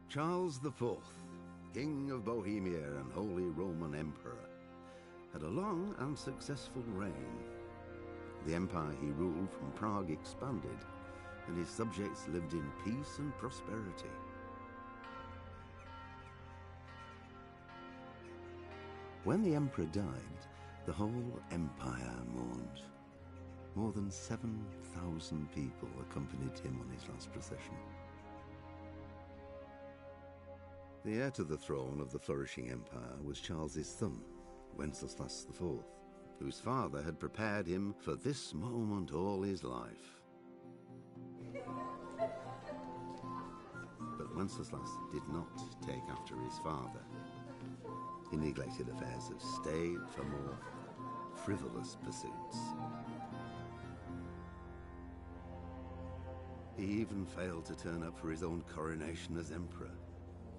Charles IV, King of Bohemia and Holy Roman Emperor, had a long and successful reign. The empire he ruled from Prague expanded, and his subjects lived in peace and prosperity. When the emperor died, the whole empire mourned. More than 7,000 people accompanied him on his last procession. The heir to the throne of the flourishing empire was Charles's son, Wenceslas IV, whose father had prepared him for this moment all his life. But Wenceslas did not take after his father. He neglected affairs of state for more frivolous pursuits. He even failed to turn up for his own coronation as emperor,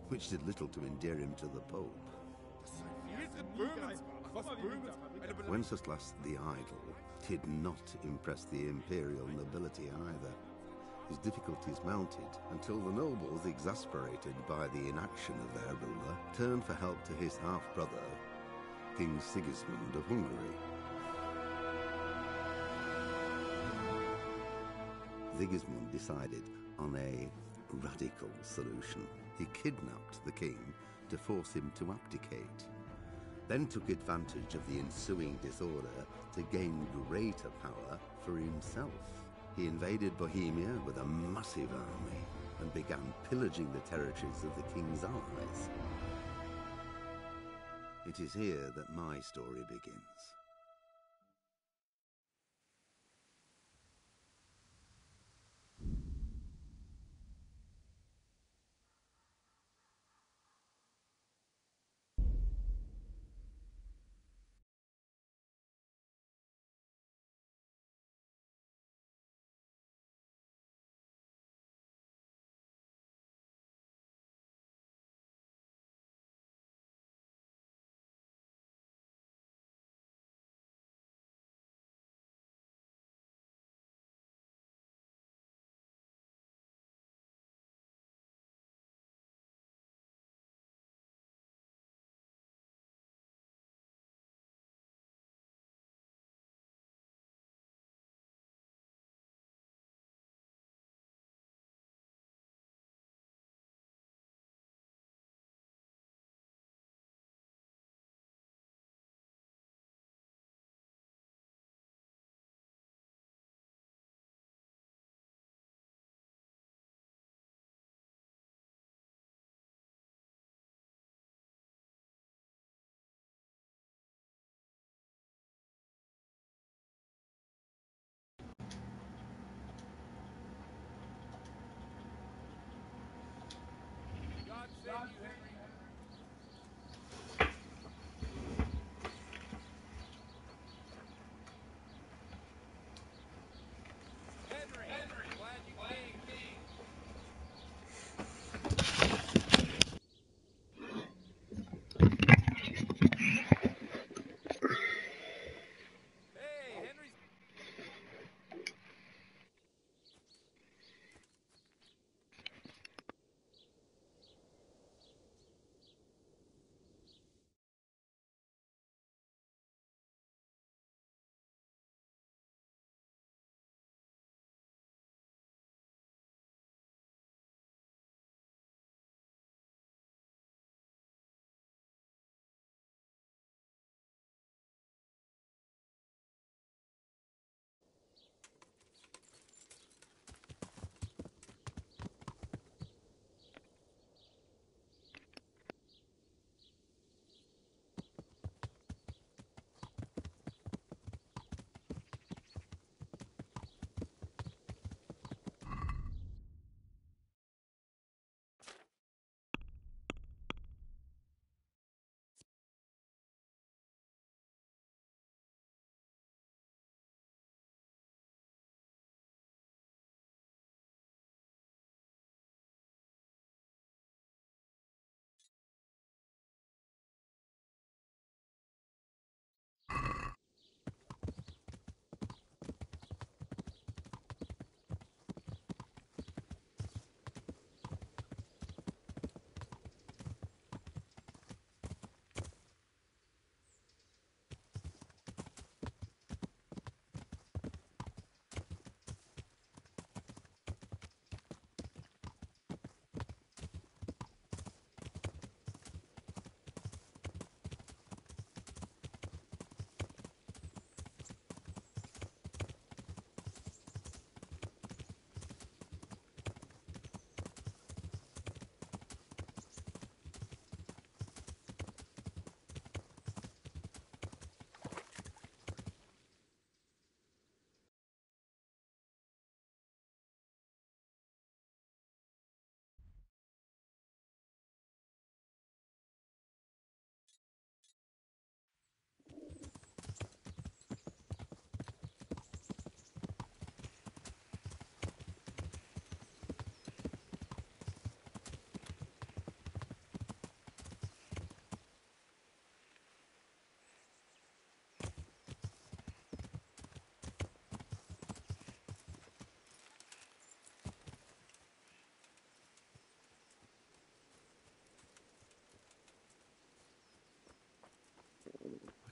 which did little to endear him to the Pope. Wenceslas the Idle did not impress the imperial nobility either. His difficulties mounted until the nobles, exasperated by the inaction of their ruler, turned for help to his half-brother, King Sigismund of Hungary. Sigismund decided on a radical solution. He kidnapped the king to force him to abdicate, then took advantage of the ensuing disorder to gain greater power for himself. He invaded Bohemia with a massive army and began pillaging the territories of the king's allies. It is here that my story begins.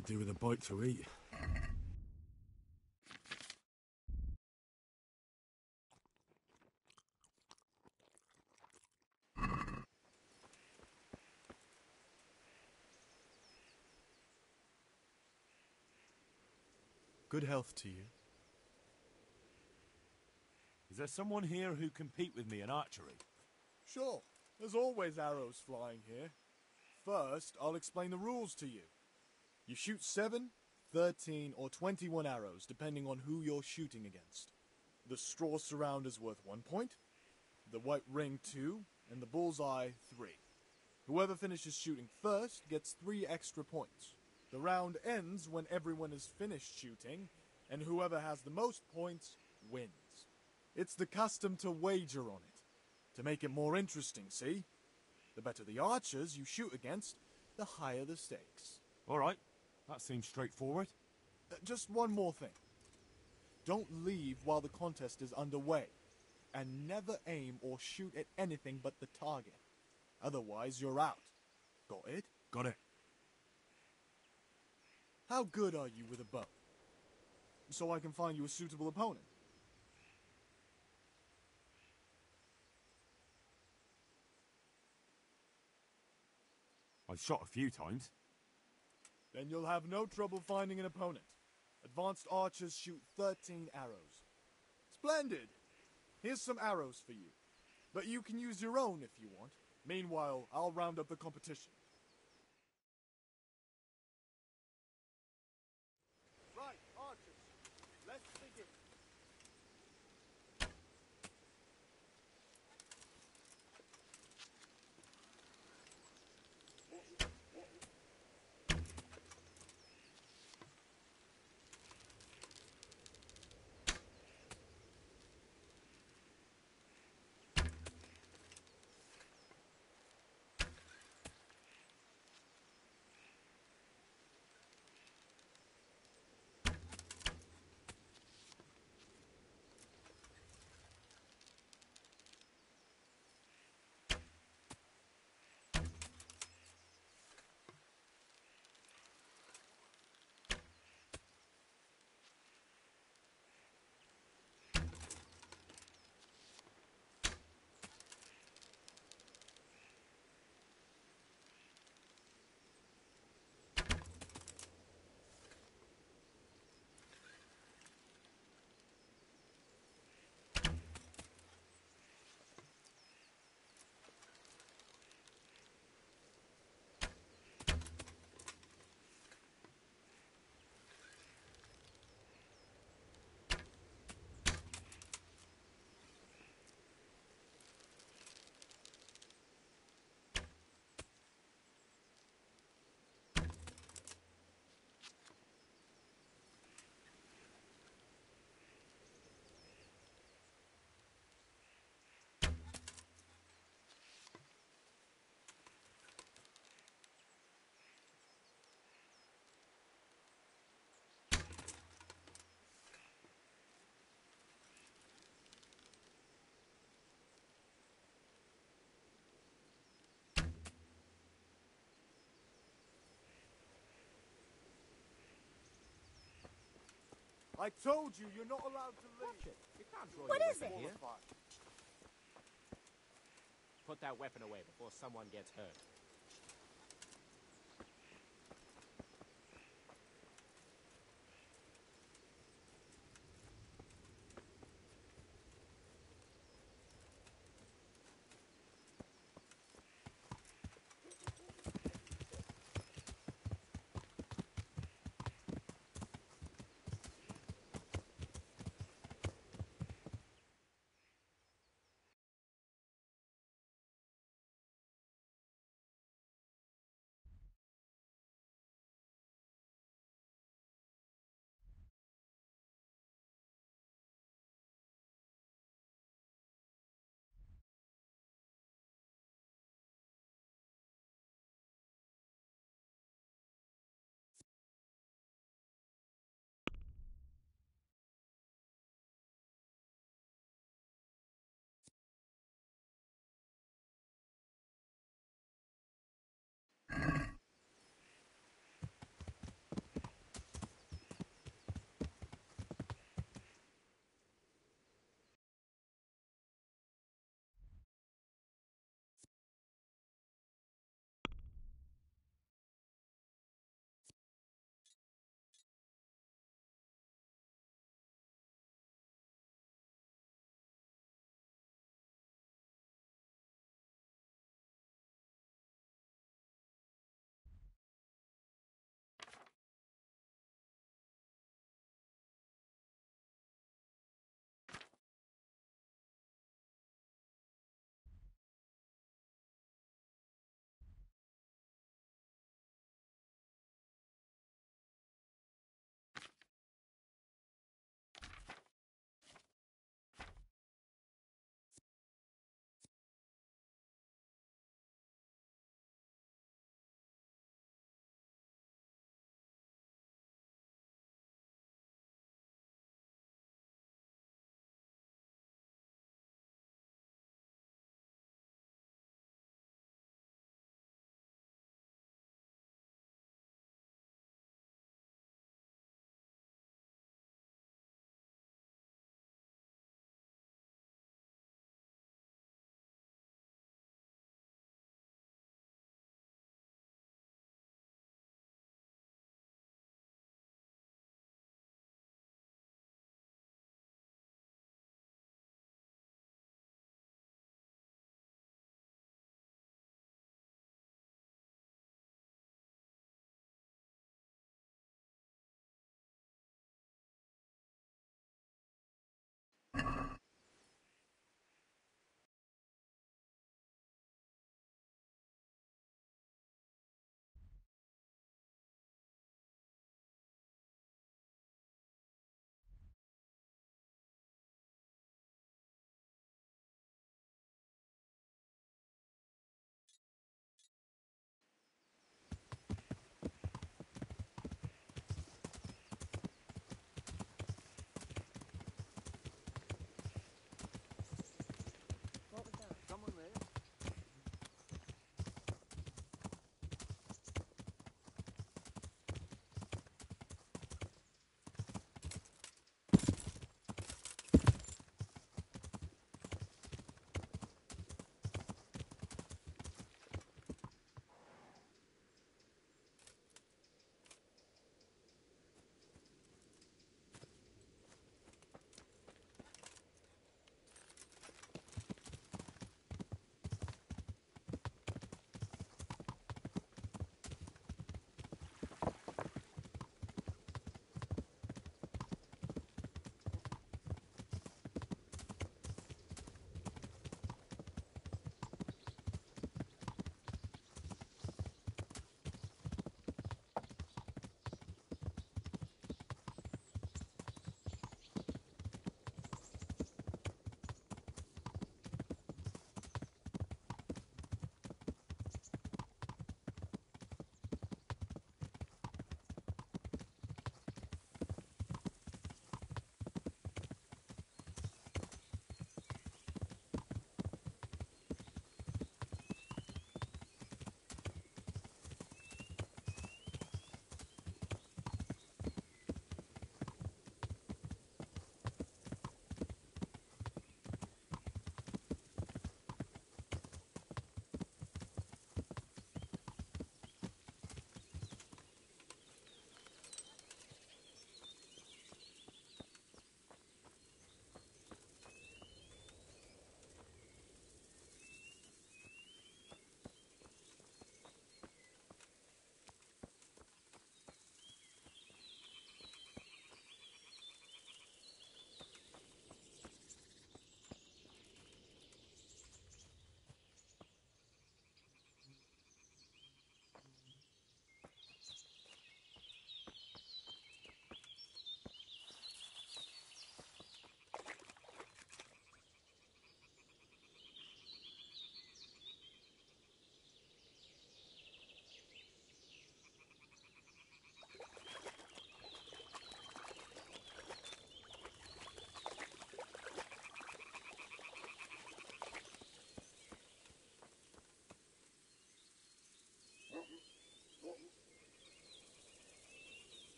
Could do with a bite to eat. Good health to you. Is there someone here who compete with me in archery? Sure, there's always arrows flying here. First, I'll explain the rules to you. You shoot 7, 13, or 21 arrows, depending on who you're shooting against. The straw surround is worth 1 point, the white ring 2, and the bullseye 3. Whoever finishes shooting first gets 3 extra points. The round ends when everyone is finished shooting, and whoever has the most points wins. It's the custom to wager on it, to make it more interesting, see? The better the archers you shoot against, the higher the stakes. All right, that seems straightforward. Just one more thing. Don't leave while the contest is underway, and never aim or shoot at anything but the target. Otherwise, you're out. Got it? Got it. How good are you with a bow? So I can find you a suitable opponent. I've shot a few times. Then you'll have no trouble finding an opponent. Advanced archers shoot 13 arrows. Splendid! Here's some arrows for you. But you can use your own if you want. Meanwhile, I'll round up the competition. Right, archers. Let's begin. I told you, you're not allowed to leave. You can't draw What your is weapon it? here. Put that weapon away before someone gets hurt.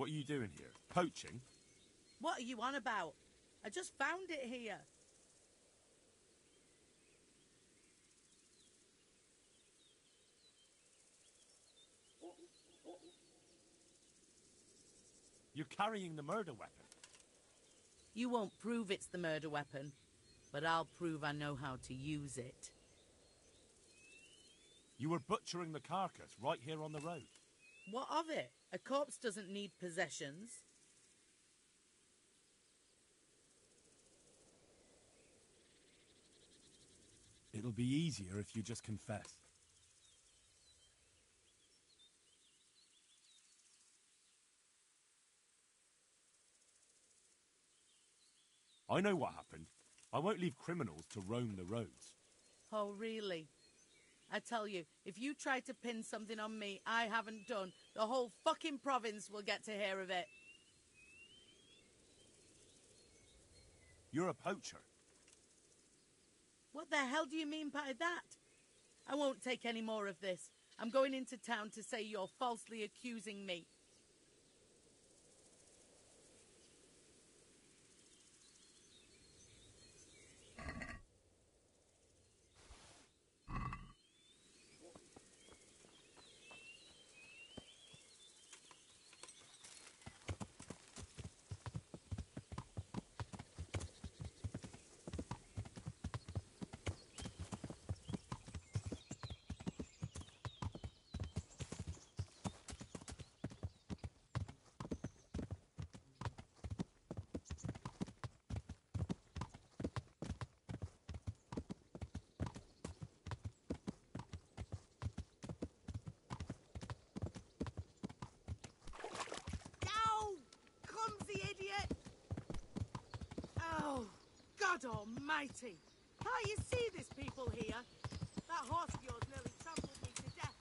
What are you doing here? Poaching? What are you on about? I just found it here. You're carrying the murder weapon. You won't prove it's the murder weapon, but I'll prove I know how to use it. You were butchering the carcass right here on the road. What of it? A corpse doesn't need possessions. It'll be easier if you just confess. I know what happened. I won't leave criminals to roam the roads. Oh, really? I tell you, if you try to pin something on me I haven't done, the whole fucking province will get to hear of it. You're a poacher. What the hell do you mean by that? I won't take any more of this. I'm going into town to say you're falsely accusing me. Idiot! Oh, God almighty! Can't you see there's people here? That horse of yours nearly trampled me to death.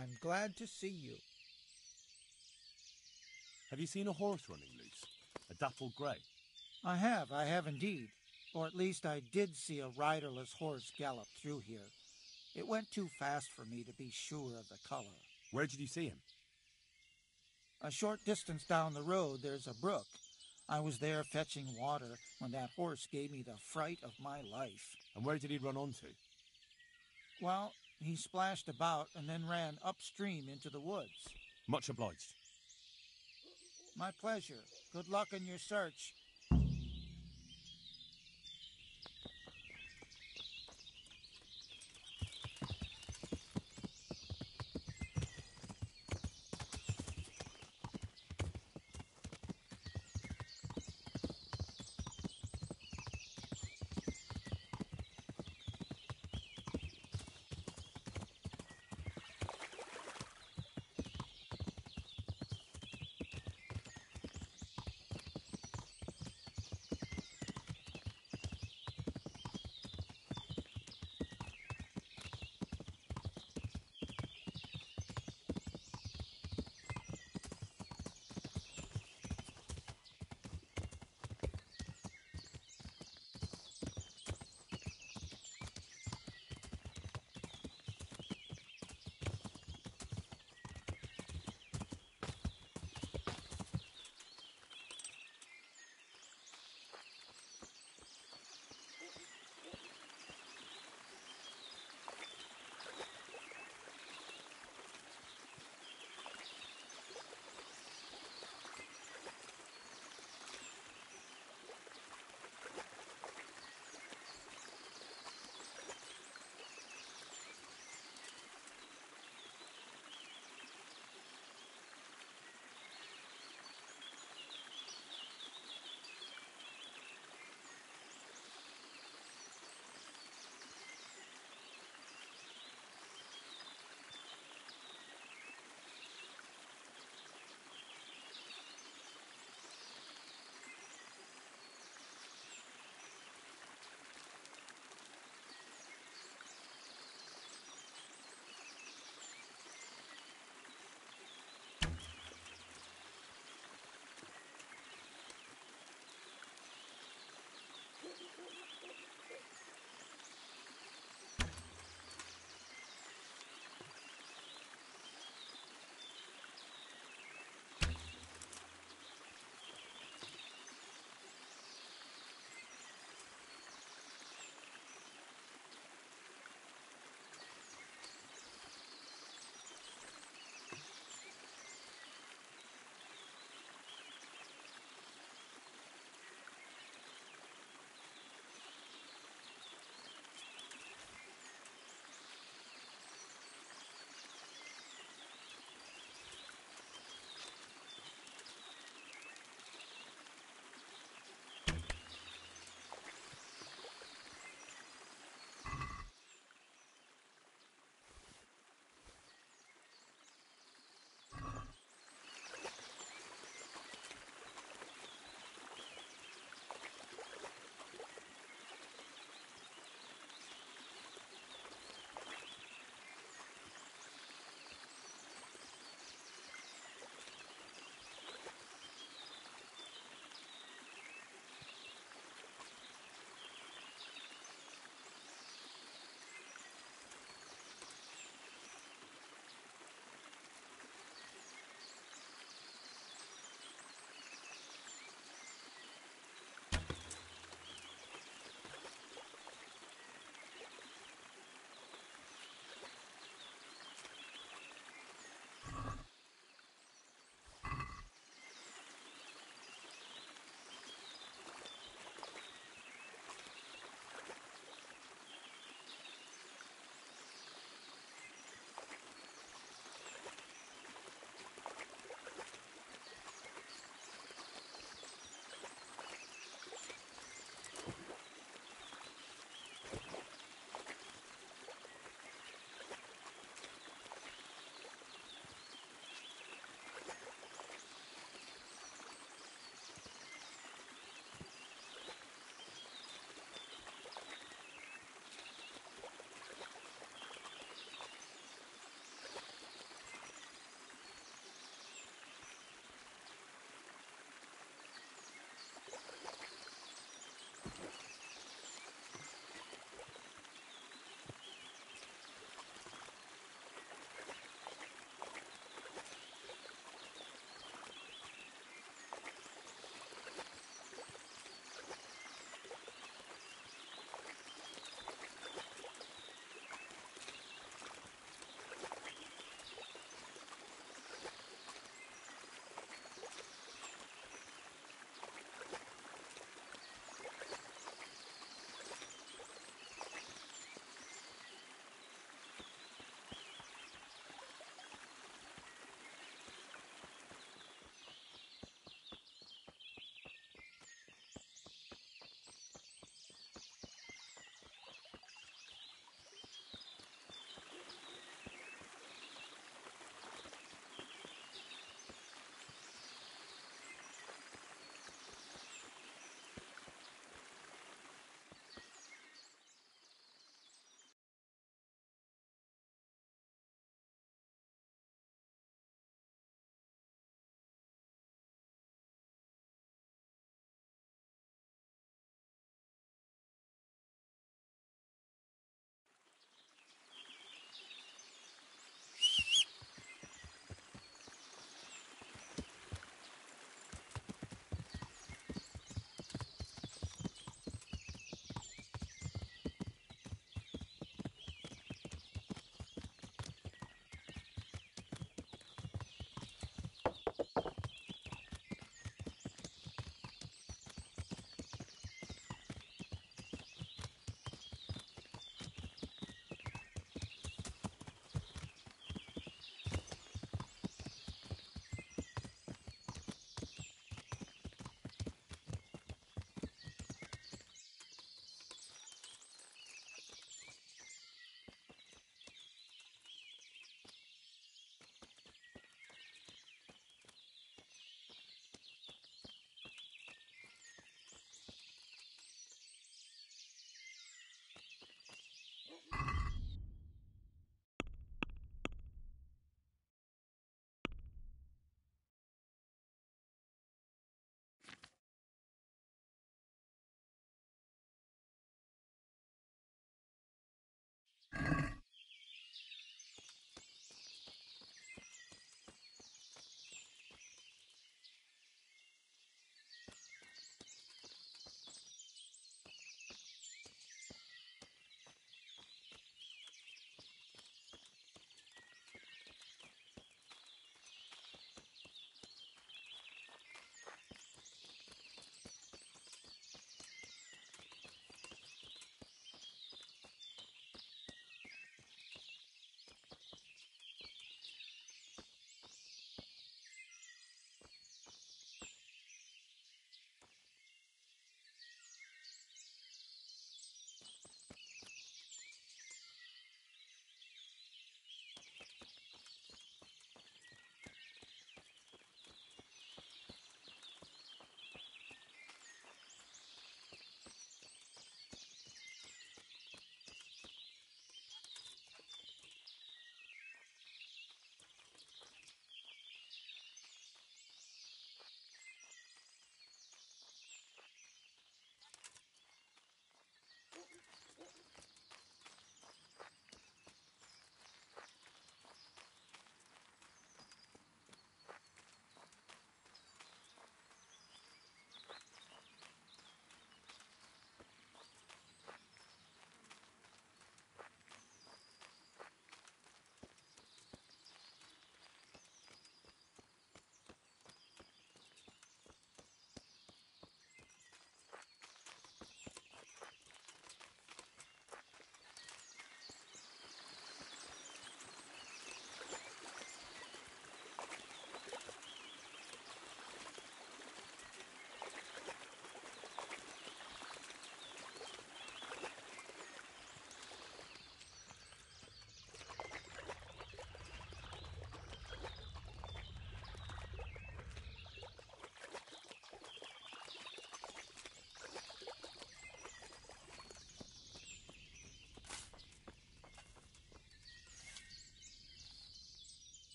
I'm glad to see you. Have you seen a horse running loose? A dappled grey? I have indeed. Or at least I did see a riderless horse gallop through here. It went too fast for me to be sure of the color. Where did you see him? A short distance down the road there's a brook. I was there fetching water when that horse gave me the fright of my life. And where did he run on to? Well, he splashed about and then ran upstream into the woods. Much obliged. My pleasure. Good luck in your search.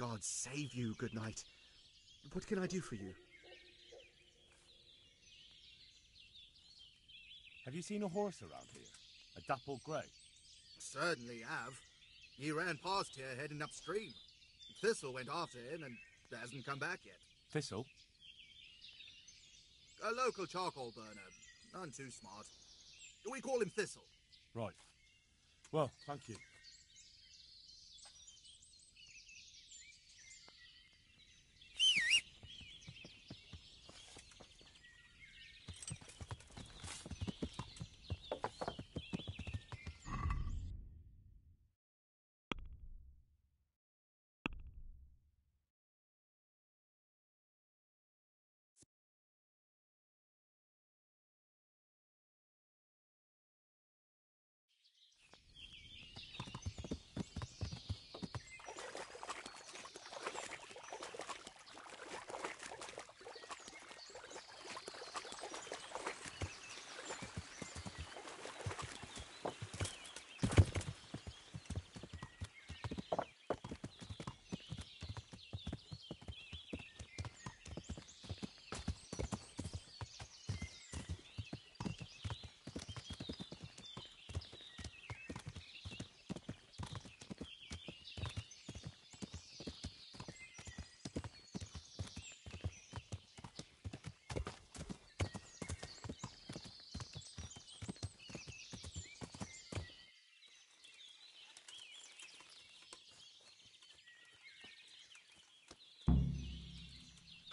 God save you, good knight. What can I do for you? Have you seen a horse around here? A dappled grey? Certainly have. He ran past here heading upstream. Thistle went after him and hasn't come back yet. Thistle? A local charcoal burner. None too smart. We call him Thistle. Right. Well, thank you.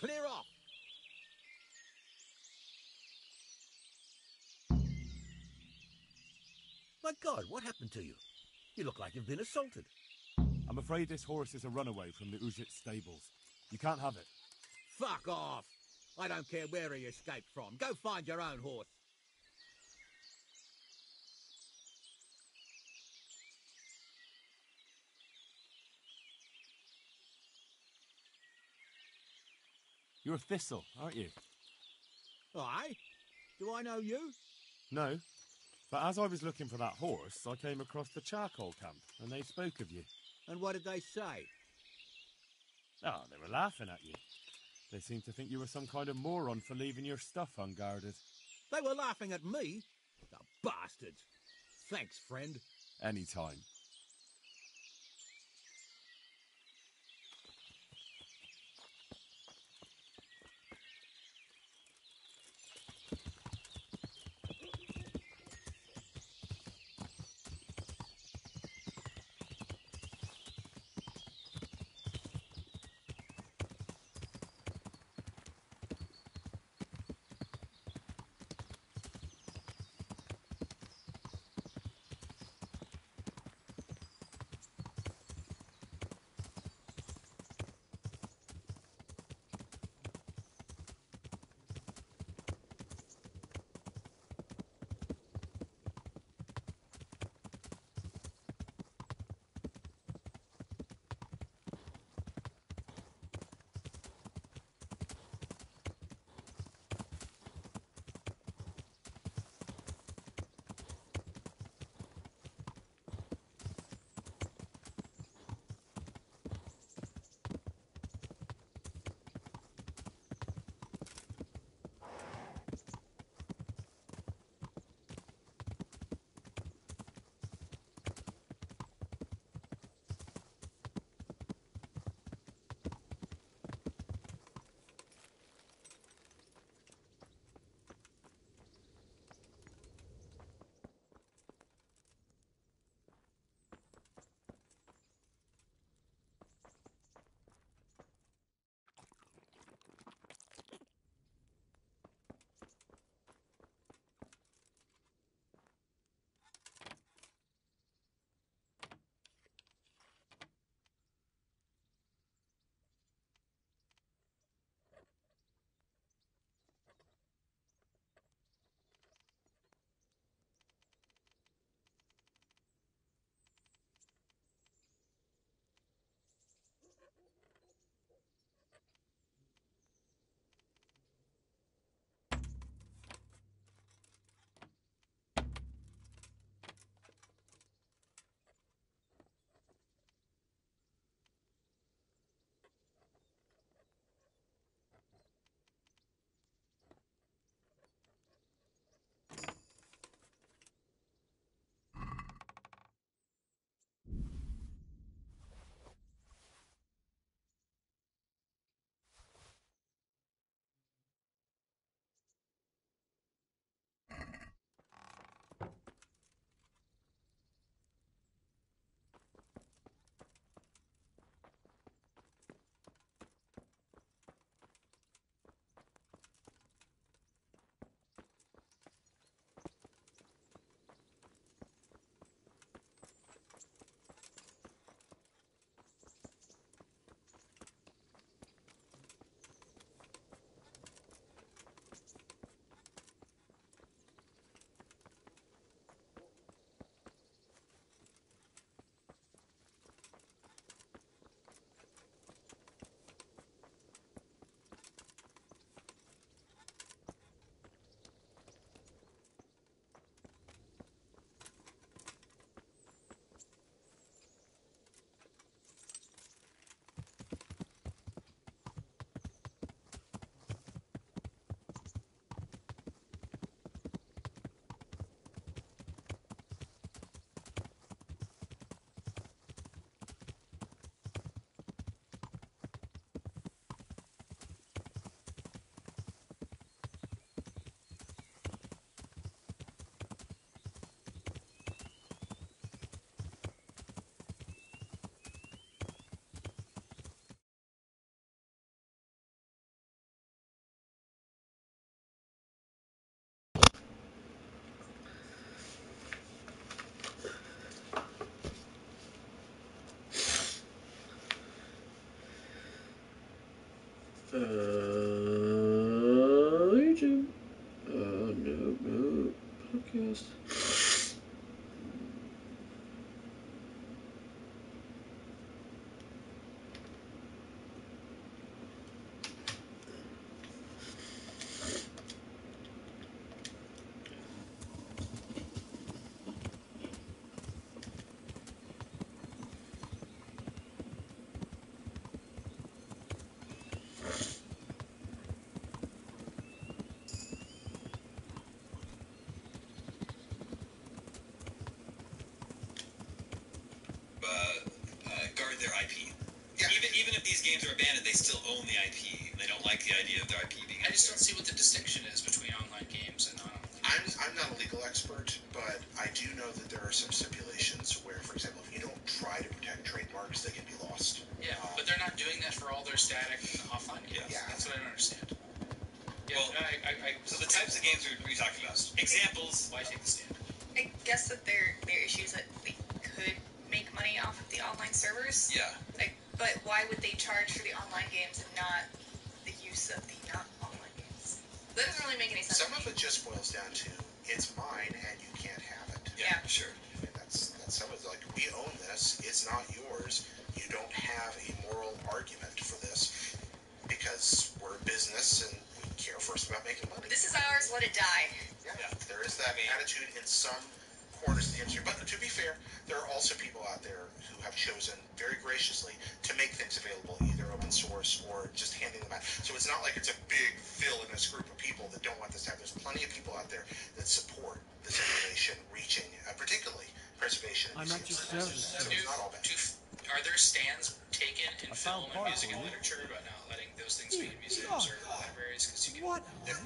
Clear off! My God, what happened to you? You look like you've been assaulted. I'm afraid this horse is a runaway from the Ujit stables. You can't have it. Fuck off! I don't care where he escaped from. Go find your own horse. You're Thistle, aren't you? Aye? Do I know you? No. But as I was looking for that horse, I came across the charcoal camp, and they spoke of you. And what did they say? Oh, they were laughing at you. They seemed to think you were some kind of moron for leaving your stuff unguarded. They were laughing at me? The bastards! Thanks, friend. Anytime. YouTube. No. Podcast. Guard their IP. Yeah. Even if these games are abandoned, they still own the IP. They don't like the idea of their IP being. I just don't see what the distinction is between online games and non-online games. I'm not a legal expert, but I do know that there are some stipulations where, for example, if you don't try to protect trademarks, they can be lost. Yeah, but they're not doing that for all their static offline games. Yeah. That's what I don't understand. Yeah, well, so the types of games we're talking about. Examples. Why take the stand? I guess that there are issues that we could make money off of the online servers. Yeah. But why would they charge for the online games and not the use of the non-online games? That doesn't really make any sense. Some of it just boils down to it's mine and you can't have it. Yeah, sure. I mean, that's some of it. Like, we own this. It's not yours. You don't have a moral argument for this because we're a business and we care first about making money. This is ours. Let it die. Yeah. There is that attitude in some corners of the industry. But to be fair, there are also people out there who have chosen very graciously to make things available, either open source or just handing them out. So it's not like it's a big villainous group of people that don't want this to happen. There's plenty of people out there that support this information reaching, particularly preservation. I'm not just service. So it's not all bad. Are there stands taken in film and music and literature about not letting those things be in museums or libraries because you can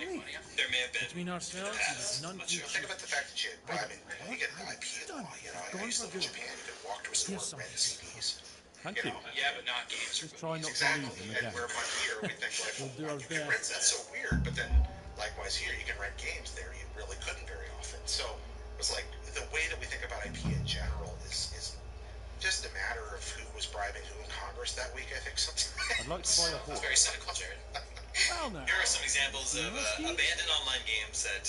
make money off them? There may have been. Between ourselves, none too Think about the fact that you get an IP law. I used to live in Japan. You could walk to a store and rent CDs. Thank you. Yeah, but not games. Just try not to Exactly. lose them And again. whereupon here, we think, like, We'll do well, our you can best. rent, that's so weird. But then, likewise here, you can rent games there. You really couldn't very often. So it was like the way that we think about IP in general is just a matter of who was bribing who in Congress that week, I think, sometimes. I'd like to buy a horse. It's very cynical, Jared. Well, no. Here are some examples of abandoned online games that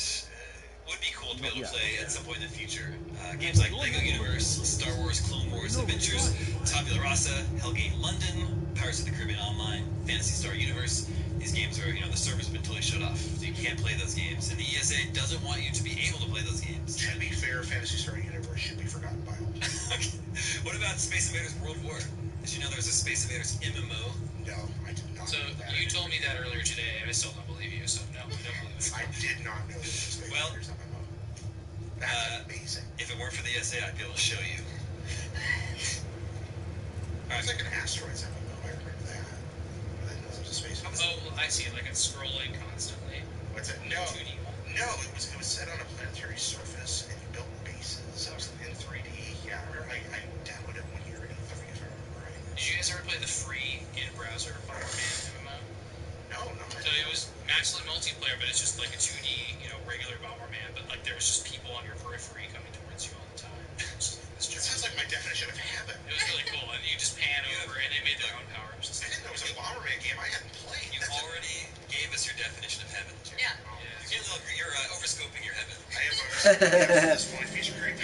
would be cool to be able to play at some point in the future. Games like Lego Universe, Star Wars, Clone Wars, Adventures, Tabula Rasa, Hellgate London, Pirates of the Caribbean Online, Phantasy Star Universe. These games are, the servers have been totally shut off, so you can't play those games. And the ESA doesn't want you to be able to play those games. To be fair, Phantasy Star Universe should be forgotten by all. Okay. What about Space Invaders World War? Did you know there was a Space Invaders MMO? No, I did not. So know that. you told me that earlier today, and I still don't believe you. So no, I don't believe it. I did not know there was a Space Invaders MMO. That's amazing. If it weren't for the ESA, I'd be able to show you. It's like an asteroids MMO. I remember that. I didn't know there was a Space Invaders. Oh, I see. Like it's scrolling constantly. What's it? No, 2D one. No, it was set on a planetary surface, and you built bases. It was in 3D. Yeah, I downloaded it 1 year ago. I think if I remember right. Did you guys ever play the free in-browser Bomberman MMO? No, no. So it was maximally multiplayer, but it's just like a 2D, regular Bomberman. But like there was just people on your periphery coming towards you all the time. It sounds like my definition of heaven. It was really cool, and you just pan over, and they made their own power-ups. I didn't know it was a Bomberman game I hadn't played. You already gave us your definition of heaven. Yeah. You're overscoping your heaven. I am overscoping at this point. Feature creep. It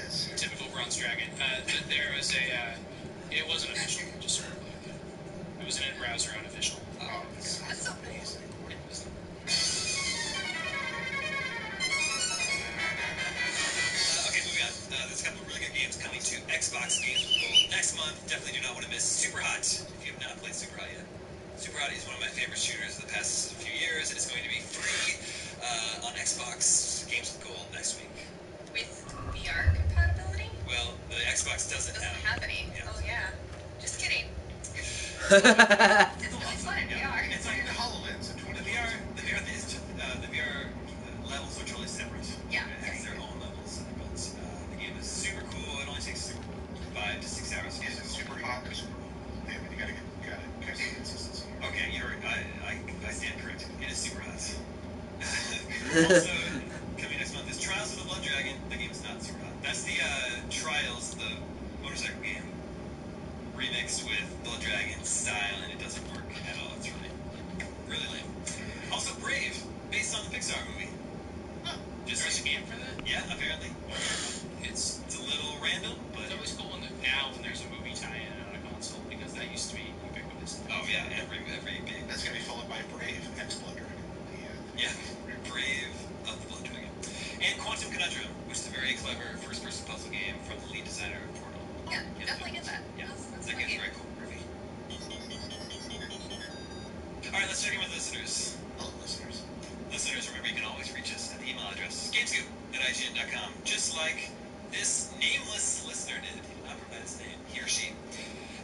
is. Typical Bronze Dragon. There was it wasn't official, just sort of like it was an in-browser unofficial. Oh, that's so amazing. Okay, moving on. There's a couple of really good games coming to Xbox Games with Gold next month. Definitely do not want to miss Super Hot if you have not played Super Hot yet. Super Hot is one of my favorite shooters of the past few years, and it's going to be free on Xbox Games with Gold next week. With VR compatibility? Well, the Xbox doesn't have any. Yeah. Oh yeah. Just kidding. It's really fun in VR. It's like the HoloLens. The VR levels are totally separate. Yeah. It has their own levels and builds. The game is super cool. It only takes 5 to 6 hours. Is it super hot or super cool? Yeah, but you gotta see consistency. Okay, you're right. I stand corrected. It is super hot. Also, coming next month is Trials of the Blood Dragon. The game is not super hot. That's the Trials, the motorcycle game, remixed with Blood Dragon style, and it doesn't work at all. It's really Yeah, apparently. It's a little random, but it's always cool when there's a movie tie-in on a console, because that used to be ubiquitous. Oh yeah, every big. That's gonna be followed by Brave X Blood Dragon. Yeah, Brave of the Blood Dragon, and Quantum Conundrum, which is a very clever first-person puzzle game from the lead designer of Portal. Yeah, definitely get that. Yeah, that's that a fun game's game. very cool. Groovy. All right, let's check in with listeners. Oh, listeners. Listeners, remember you can always reach us at the email address gamescoop@ign.com, just like this nameless listener did. He did not provide his name, he or she.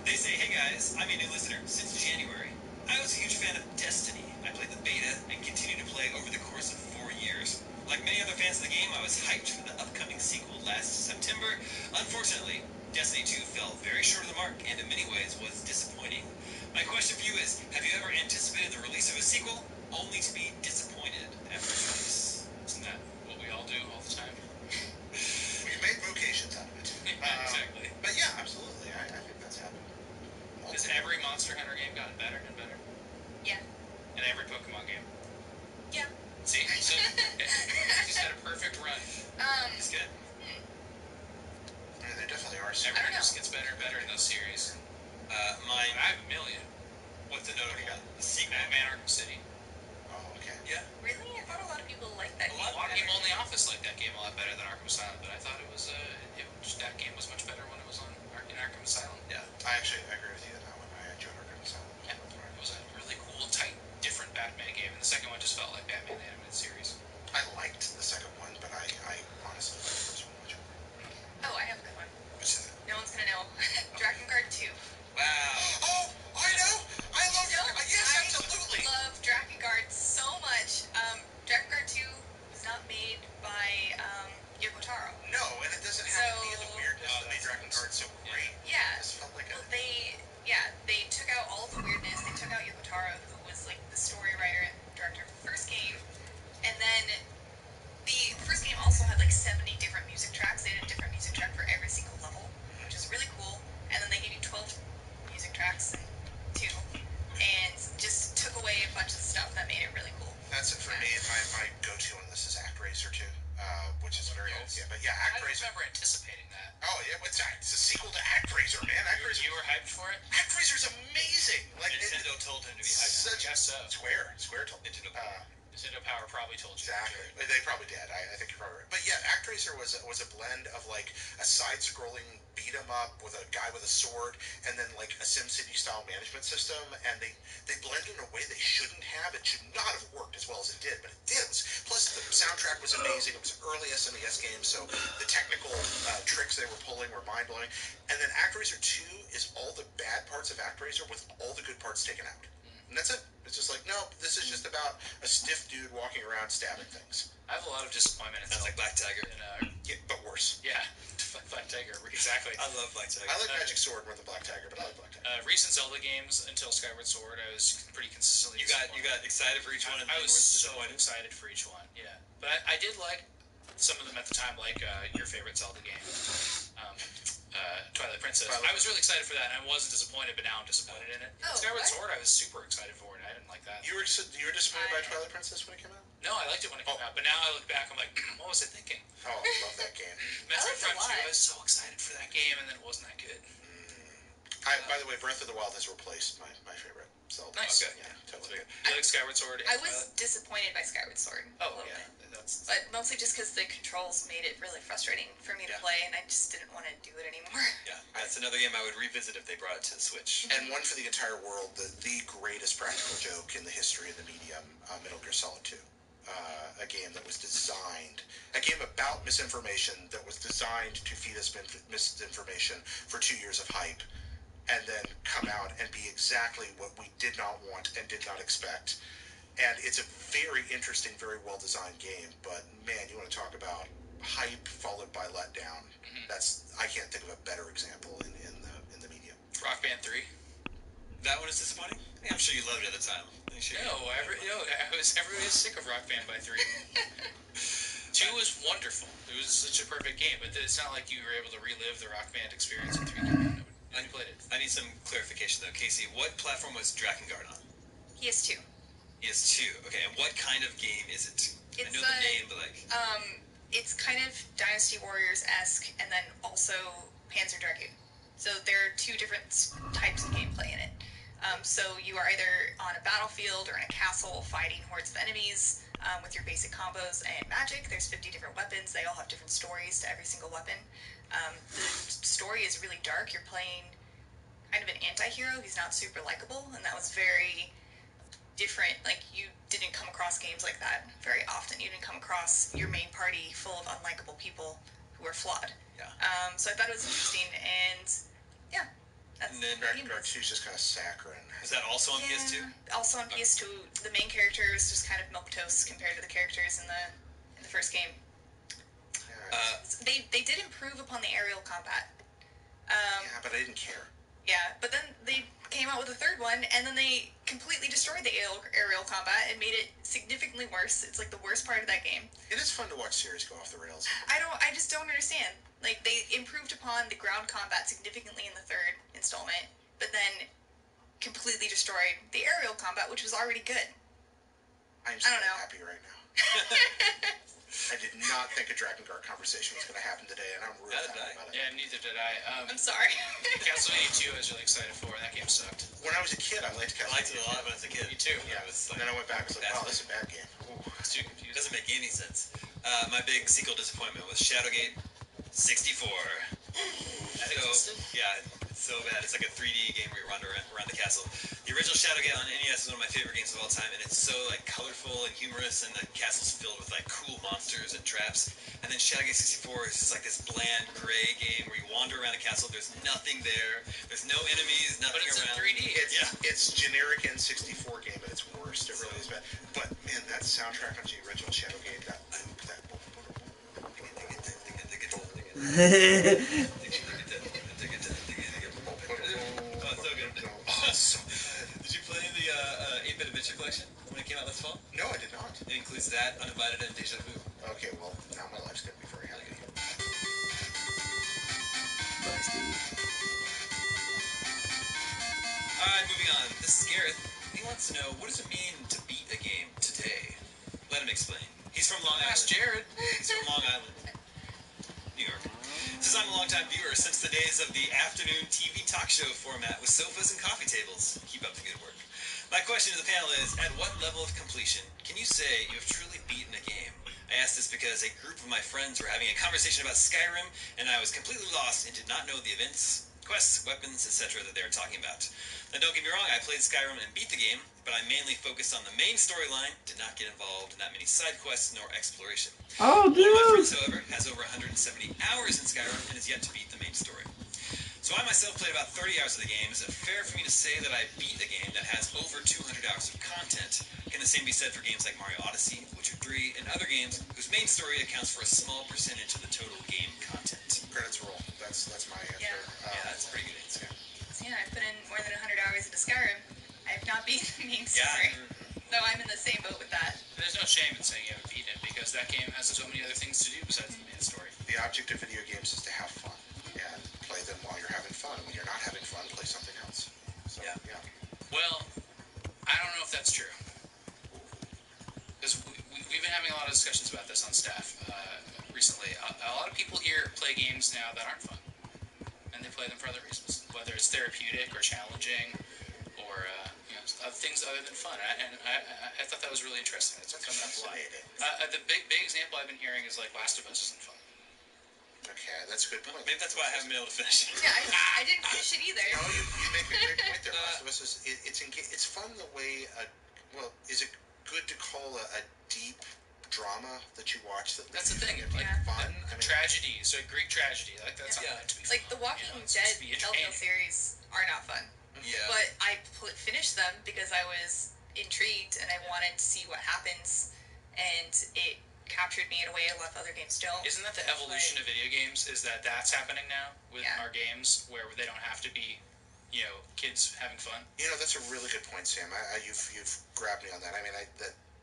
They say, hey guys, I'm a new listener since January. I was a huge fan of Destiny. I played the beta and continued to play over the course of 4 years. Like many other fans of the game, I was hyped for the upcoming sequel last September. Unfortunately, Destiny 2 fell very short of the mark and in many ways was disappointing. My question for you is, have you ever anticipated the release of a sequel only to be disappointed after release? Isn't that what we all do all the time? We make vocations out of it. Exactly. But yeah, absolutely. I think that's happened. Has every Monster Hunter game gotten better and better? Yeah. And every Pokemon game? Yeah. See? So, just had a perfect run. It's good. Yeah, there definitely are some. Everything just gets better and better in those series. Mine. I have a million. What's the notable? The sequel? Batman Arkham City. Oh, okay. Yeah. Really? I thought a lot of people liked that A game. lot of people in the office liked that game a lot better than Arkham Asylum, but I thought that game was much better when it was in Arkham Asylum. Yeah. I agree with you on that one. I enjoyed Arkham Asylum. Yeah. It was a really cool, tight, different Batman game, and the second one just felt like Batman the Animated Series. I liked the second one, but I honestly liked the first one much more. Oh, I have a good one. What's that? No one's gonna know. Dragon Guard 2. Wow. Oh, I know! I love yes, I absolutely! love Dragon Guard so much. Dragon Guard 2 was not made by Yoko Taro. No, and it doesn't have any of the weirdness that made Dragon Guard so great. Yeah. It just felt like they took out all the weirdness. They took out Yoko Taro, who was like the story writer and director of the first game. And then the first game also had like 70 different music tracks. They had a different music track for every single level, which is really cool. And then they gave you 12 music tracks in 2, and just took away a bunch of stuff that made it really cool. That's it for me. My go-to on this is ActRaiser 2, which is very old. Yeah, but yeah, ActRaiser. I remember anticipating that. Oh yeah, it's a sequel to ActRaiser, man. ActRaiser. You were hyped for it? ActRaiser's amazing. Like Nintendo told him to be hyped. I guess so. Square told Nintendo. Nintendo Power probably told you. Exactly. They probably did. I think you're probably right. But yeah, ActRaiser was a blend of like a side-scrolling beat 'em up with a guy with a sword, and then like a SimCity style management system, and they blended in a way they shouldn't have. It should not have worked as well as it did, but it did. Plus the soundtrack was amazing. It was an early SNES game, so the technical tricks they were pulling were mind-blowing. And then ActRaiser 2 is all the bad parts of ActRaiser with all the good parts taken out. And that's it. It's just like, no, this is just about a stiff dude walking around stabbing things. I have a lot of disappointment. Sounds like Black Tiger. Yeah, but worse. Yeah, Black Tiger, exactly. I love Black Tiger. I like Magic Sword more than Black Tiger, but I like Black Tiger. Recent Zelda games until Skyward Sword, I was pretty consistently You got excited for each one? I was so excited for each one, yeah. But I did like some of them at the time, like your favorite Zelda game, Twilight Princess. I was really excited for that, and I wasn't disappointed, but now I'm disappointed in it. Skyward Sword, I was super excited for it. I didn't like that. You were disappointed by Twilight Princess when it came out? No, I liked it when it came out, but now I look back, I'm like, what was I thinking? Oh, I love that game. Metroid Prime 2, I was so excited for that game, and then it wasn't that good. By the way, Breath of the Wild has replaced my favorite Zelda. Nice. Okay. Yeah, totally. You like Skyward Sword? I was disappointed by Skyward Sword. Oh, yeah. But mostly just because the controls made it really frustrating for me to play, and I just didn't want to do it anymore. Yeah, that's another game I would revisit if they brought it to the Switch. And one for the entire world, the greatest practical joke in the history of the medium, Metal Gear Solid 2. A game that was designed, a game about misinformation that was designed to feed us misinformation for 2 years of hype, and then come out and be exactly what we did not want and did not expect. And it's a very interesting, very well-designed game, but man, you want to talk about hype followed by letdown. I can't think of a better example in the medium. Rock Band 3. That one is disappointing? I'm sure you loved it at the time. Everybody was sick of Rock Band by 3. 2 was wonderful. It was such a perfect game, but it's not like you were able to relive the Rock Band experience in 3 came out. Nobody played it. I need some clarification though. Casey, what platform was Drakengard on? PS2. PS2. Okay, and what kind of game is it? I know the name, but like... it's kind of Dynasty Warriors-esque, and then also Panzer Dragoon. So there are two different types of gameplay in it. So you are either on a battlefield or in a castle fighting hordes of enemies with your basic combos and magic. There's 50 different weapons. They all have different stories to every single weapon. The story is really dark. You're playing kind of an anti-hero. He's not super likable, and that was very different. Like, you didn't come across games like that very often. You didn't come across your main party full of unlikable people who are flawed. Yeah. So I thought it was interesting, and yeah. And then Dark 2's just kind of saccharine. Is that also on PS2? Also on PS2. The main character is just kind of milquetoast compared to the characters in the first game. They did improve upon the aerial combat. Yeah, but I didn't care. Yeah, but then they came out with a third one, and then they completely destroyed the aerial combat and made it significantly worse. It's like the worst part of that game. It is fun to watch series go off the rails. I just don't understand. Like, they improved upon the ground combat significantly in the third installment, but then completely destroyed the aerial combat, which was already good. I'm so happy right now. I did not think a Dragon Guard conversation was going to happen today, and I'm really happy about it. Yeah, neither did I. I'm sorry. Castlevania 2 I was really excited for, and that game sucked. When I was a kid, I liked Castlevania. I liked it a lot when I was a kid. Me too. Yeah. And then I went back and was like, wow, this is a bad game. Ooh, it's too confusing. It doesn't make any sense. My big sequel disappointment was Shadowgate 64. Yeah, it's so bad. It's like a 3D game where you wander around the castle. The original Shadowgate on NES is one of my favorite games of all time, and it's so like colorful and humorous, and the castle's filled with like cool monsters and traps. And then Shadowgate 64 is just like this bland gray game where you wander around a castle. There's nothing there. There's no enemies. Nothing but it's around. in 3D. It's generic N64 game at its worst. It really is bad. But man, that soundtrack on the original Shadowgate, that loop, that. Did you play the 8-Bit Adventure Collection when it came out this fall? No, I did not. It includes that, Uninvited, and Deja Vu. Okay, well, now my life's going to be very happy. Bye, Steve. Alright, moving on. This is Gareth. He wants to know, what does it mean to beat a game today? Let him explain. He's from Long Island. Ask Jared. He's from Long Island, New York. Says I'm a longtime viewer since the days of the afternoon TV talk show format with sofas and coffee tables. Keep up the good work. My question to the panel is, at what level of completion can you say you have truly beaten a game? I ask this because a group of my friends were having a conversation about Skyrim, and I was completely lost and did not know the events, quests, weapons, etc. that they were talking about. Now, don't get me wrong, I played Skyrim and beat the game, but I mainly focused on the main storyline, did not get involved in that many side quests nor exploration. Oh, dude! One of my friends, however, has over 170 hours in Skyrim and is yet to beat the main story. So I myself played about 30 hours of the game. Is it fair for me to say that I beat a game that has over 200 hours of content? Can the same be said for games like Mario Odyssey, Witcher 3, and other games whose main story accounts for a small percentage of the total game content? Credits roll. That's my answer. Yeah. That's a pretty good answer. So yeah, I put in more than 100 hours into Skyrim. I have not beaten the main story. So I'm in the same boat with that. There's no shame in saying you haven't beaten it, because that game has so many other things to do besides the main story. The object of video games is to have fun, and play them while you're having fun. When you're not having fun, play something else. So, yeah. Well, I don't know if that's true. Because we've been having a lot of discussions about this on staff recently. A lot of people here play games now that aren't fun. And they play them for other reasons. Whether it's therapeutic or challenging or things other than fun. And I thought that was really interesting. It's coming up a lot. The big example I've been hearing is like Last of Us isn't fun. Okay, that's a good point. Maybe that's why I haven't been able to finish it. Yeah, I didn't finish it either. No, you make a great point there. Last of Us is it's fun the way is it good to call a deep drama that you watch that that's the thing. Like fun? Tragedy, so a Greek tragedy. Like that's not meant to be like fun. The Walking Dead Telltale series are not fun. Yeah. But I finished them because I was intrigued and I wanted to see what happens, and it captured me in a way a lot of other games don't. Isn't that the evolution of video games? Is that's happening now with our games where they don't have to be, kids having fun? That's a really good point, Sam. You've grabbed me on that. I mean,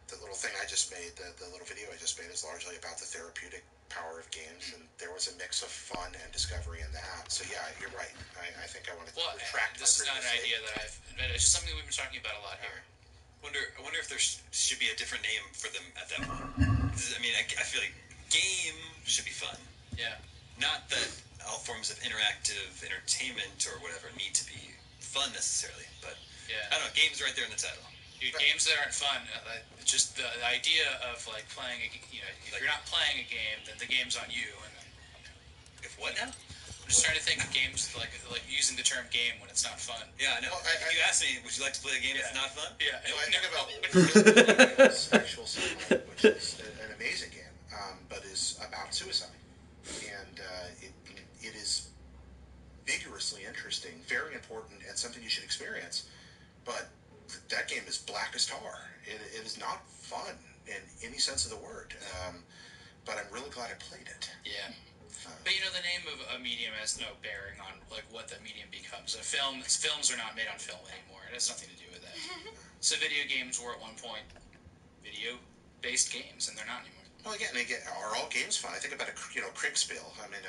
the little thing I just made, the little video I just made, is largely about the therapeutic power of games, and there was a mix of fun and discovery in that. So yeah, you're right. I think I want to retract. This is not an idea that it's just something we've been talking about a lot here. I wonder if there should be a different name for them at that point. I mean, I feel like game should be fun. Yeah. Not that all forms of interactive entertainment or whatever need to be fun necessarily, but Yeah. I don't know, games right there in the title. Dude, games that aren't fun, just the idea of like playing, if you're not playing a game, then the game's on you. And if what now? I'm just trying to think of games like using the term game when it's not fun. Yeah, I know. Well, if you ask me, would you like to play a game that's not fun? Yeah. I think about Actual Sunlight, which is an amazing game, but is about suicide, and it is vigorously interesting, very important, and something you should experience. But that game is black as tar. It is not fun in any sense of the word. But I'm really glad I played it. Yeah. But the name of a medium has no bearing on like what that medium becomes. Films are not made on film anymore. It has nothing to do with that. So video games were at one point video-based games, and they're not anymore. Well, again, are all games fun? I think about Kriegspiel. I mean,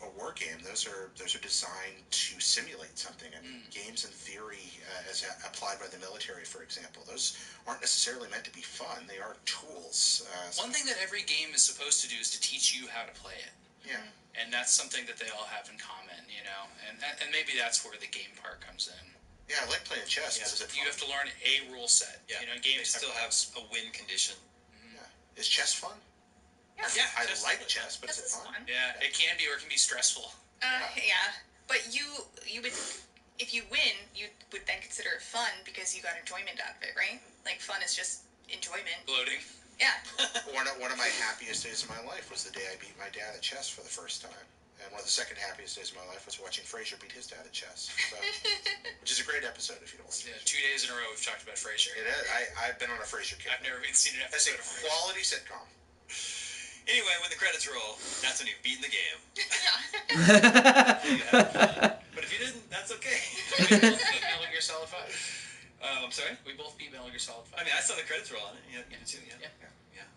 a war game. Those are designed to simulate something. I mean, games in theory, as applied by the military, for example, those aren't necessarily meant to be fun. They are tools. One thing that every game is supposed to do is to teach you how to play it. Yeah. And that's something that they all have in common, and maybe that's where the game part comes in. Yeah, I like playing chess. Yeah. Is it You fun? have to learn a rule set. Yeah. Games still have a win condition. Is chess fun? Yeah. I like chess, but is it fun? Yeah, it can be, or it can be stressful. Yeah. But you would, if you win, you would then consider it fun because you got enjoyment out of it, right? Like fun is just enjoyment. Gloating. Yeah. One of my happiest days of my life was the day I beat my dad at chess for the first time. And one of the second happiest days of my life was watching Frasier beat his dad at chess. So, which is a great episode if you don't watch it. Yeah, 2 days in a row we've talked about Frasier. It is. I've been on a Frasier kick. I've never even seen an That's a episode of Frasier. quality sitcom. Anyway, when the credits roll, that's when you've beaten the game. But if you didn't, that's okay. We both beat Metal Gear Solid 5. I'm sorry? We both beat Metal Gear Solid 5. I mean, I saw the credits roll on it. Yeah, too. Yeah,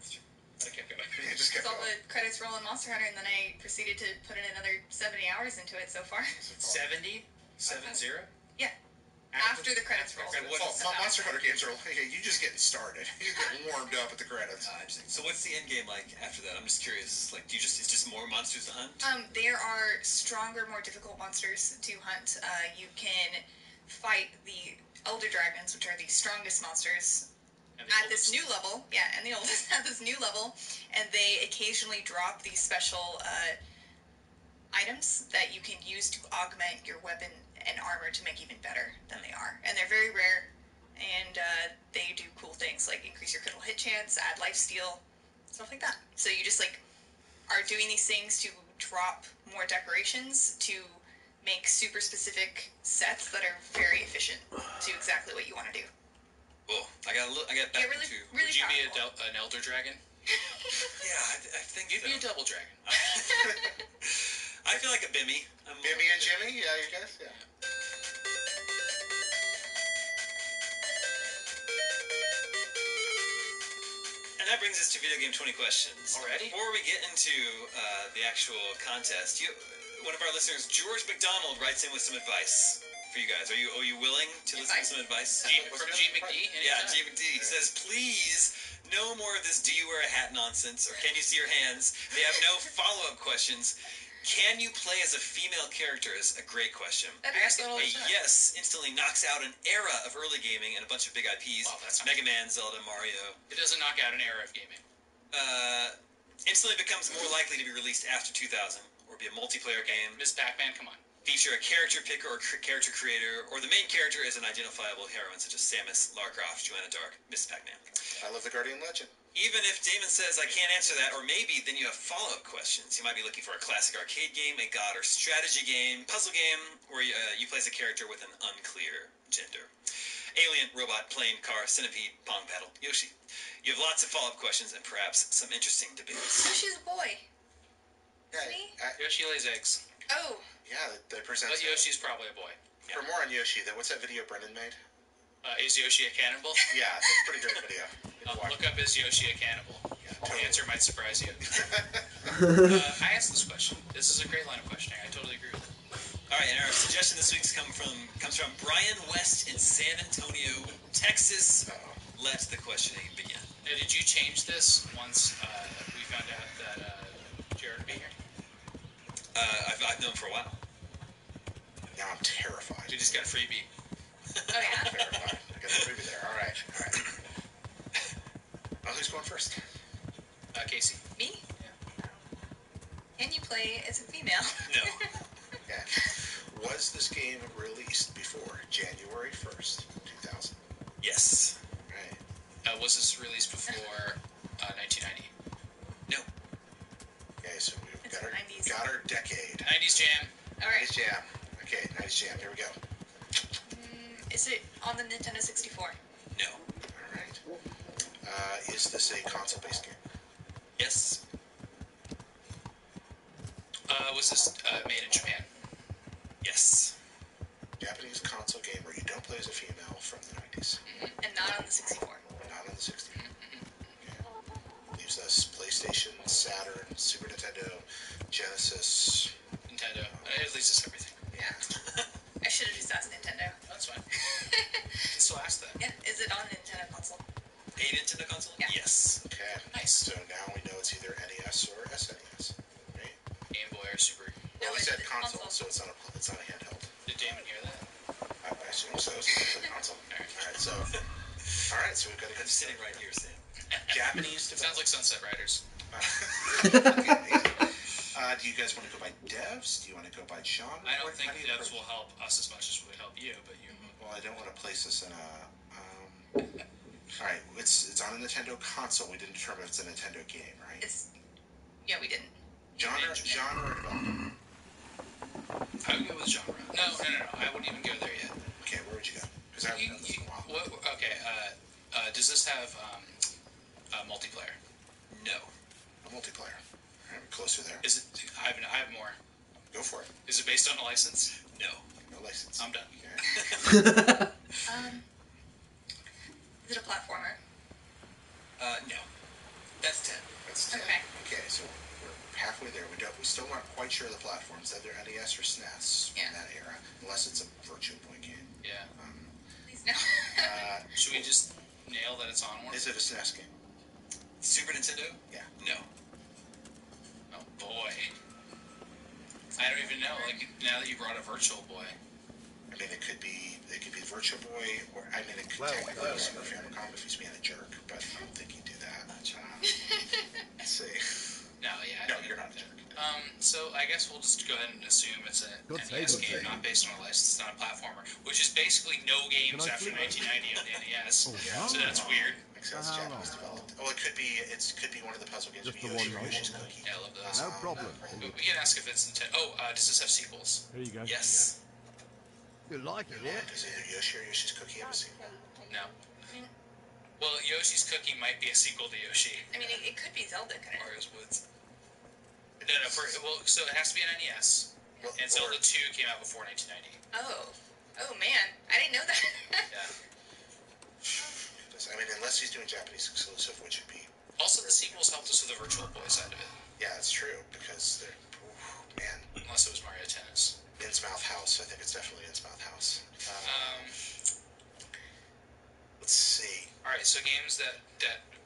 that's true. But I kept going. Yeah, just kept Saw going. the credits roll in Monster Hunter, and then I proceeded to put in another 70 hours into it so far. 70? 7-0? Yeah. After the credits roll. Monster Hunter games are like, you just getting started. You get warmed up at the credits. So what's the end game like after that? I'm just curious. Like, it's just more monsters to hunt? There are stronger, more difficult monsters to hunt. You can fight the Elder Dragons, which are the strongest monsters at this new level. Yeah, and the oldest at this new level. And they occasionally drop these special items that you can use to augment your weapon and armor to make even better than they are. And they're very rare, and they do cool things like increase your critical hit chance, add lifesteal, stuff like that. So you just are doing these things to drop more decorations to make super specific sets that are very efficient to exactly what you want to do. Well, I got back really, to... really Would you be powerful. an Elder Dragon? Yeah, I think You'd so. be a Double Dragon. I feel like a Bimmy. Bimmy and Jimmy? Yeah, you guys? Yeah. And that brings us to Video Game 20 Questions. Already? Before we get into the actual contest, one of our listeners, George McDonald, writes in with some advice for you guys. Are you willing to listen to some advice? From G. McD? Yeah, G. McD. He says, please, no more of this do you wear a hat nonsense, or can you see your hands? They have no follow-up questions. Can you play as a female character is a great question. I ask that all the time. Yes instantly knocks out an era of early gaming and a bunch of big IPs. Well, that's not Mega Man, Zelda, Mario. It doesn't knock out an era of gaming. Instantly becomes more likely to be released after 2000 or be a multiplayer game. Miss Pac-Man, come on. Feature a character picker or character creator, or the main character is an identifiable heroine such as Samus, Lara Croft, Joanna Dark, Miss Pac-Man. I love the Guardian Legend. Even if Damon says, I can't answer that, or maybe then you have follow-up questions. You might be looking for a classic arcade game, a god or strategy game, puzzle game, or you play as a character with an unclear gender. Alien, robot, plane, car, centipede, pong paddle, Yoshi. You have lots of follow-up questions and perhaps some interesting debates. Yoshi's a boy. Yeah, Yoshi lays eggs. Oh. Yeah, they present. But Yoshi's probably a boy. For more on Yoshi, what's that video Brendan made? Is Yoshi a cannibal? Yeah, that's a pretty great video. Look up, is Yoshi a cannibal? Yeah, totally. The answer might surprise you. I asked this question. This is a great line of questioning. I totally agree with it. All right, and our suggestion this week comes from Brian West in San Antonio, Texas. Let the questioning begin. Now, did you change this once we found out that Jared would be here? I've known for a while. Now I'm terrified. You just got a freebie. Oh, yeah? I'm terrified. I got a freebie there. All right. Well, who's going first? Casey. Me? Yeah. Can you play as a female? No. Okay. Was this game released before January 1st, 2000? Yes. Right. Was this released before 1990? No. Okay, so we've It's got our, 90s. got our decade. 90s jam. All right. 90s jam. Okay, 90s jam. Here we go. Is it on the Nintendo 64? No. All right. Is this a console-based game? Yes. Was this made in Japan? Yes. Japanese console game where you don't play as a female from the 90s. And not on the 64? Not on the 64. Okay. Leaves us PlayStation, Saturn, Super Nintendo, Genesis. Nintendo. It leaves us everything. Yeah. I should have just asked Nintendo. That's fine. You can still ask that. And is it on Nintendo console? A Nintendo console? Yeah. Yes. Okay. Nice. So now we know it's either NES or SNES. Right? Game Boy or Super. Well, we it's said the console, console. so it's not a handheld. Did Damon hear that? I assume so. It's a console. All right. So we've got a I'm good sitting right here, Sam. Japanese Sounds like Sunset Riders. Do you guys want to go by devs? Do you want to go by genre? I don't think devs will help us as much as we help you, but you. Well, I don't want to place this in a. All right, it's on a Nintendo console. We didn't determine if it's a Nintendo game, right? Yeah, we didn't. Genre or development? I would go with genre. No. I wouldn't even go there yet. Okay, where would you go? Because I haven't done this in a while. Okay. Does this have multiplayer? No. A multiplayer. All right, we're closer there. Is it? I have more. Go for it. Is it based on a license? No. No license. I'm done. Okay. Is it a platformer? No. That's 10. That's 10. Okay. Okay, so we're halfway there. We still aren't quite sure of the platforms, either NES or SNES in that era, unless it's a Virtual Boy game. Yeah. Please no. Should we just nail that it's on one? Is it a SNES game? Super Nintendo? Yeah. No. Oh boy. I don't even know. Like now that you brought a Virtual Boy. I mean, it could be Virtual Boy, or I mean, it could technically be Super Famicom if he's being a jerk, but I don't think he'd do that. Let's see. No, yeah. No, you're not a jerk. So I guess we'll just go ahead and assume it's a NES game, not based on a license, not a platformer, which is basically no games after 1990 on the NES. So that's weird. Makes sense. Japanese developed. Oh, it could be one of the puzzle games. Just the Yoshi one, or right? Yoshi's Cookie. Yeah, I love those. No problem. We can ask if it's Nintendo. Oh, does this have sequels? There you go. Yes. You like it, yeah? Does either Yoshi or Yoshi's Cookie have a sequel? No. Well, Yoshi's Cookie might be a sequel to Yoshi. I mean, it could be Zelda, couldn't it? Mario's Woods. No. So it has to be an NES. And Zelda 2 came out before 1990. Oh man, I didn't know that. Yeah. I mean, unless he's doing Japanese exclusive, which would be. Also, the sequels helped us with the Virtual Boy side of it. Yeah, it's true because they're. Man. Unless it was Mario Tennis. Innsmouth House. I think it's definitely Innsmouth House. Let's see. All right, so games that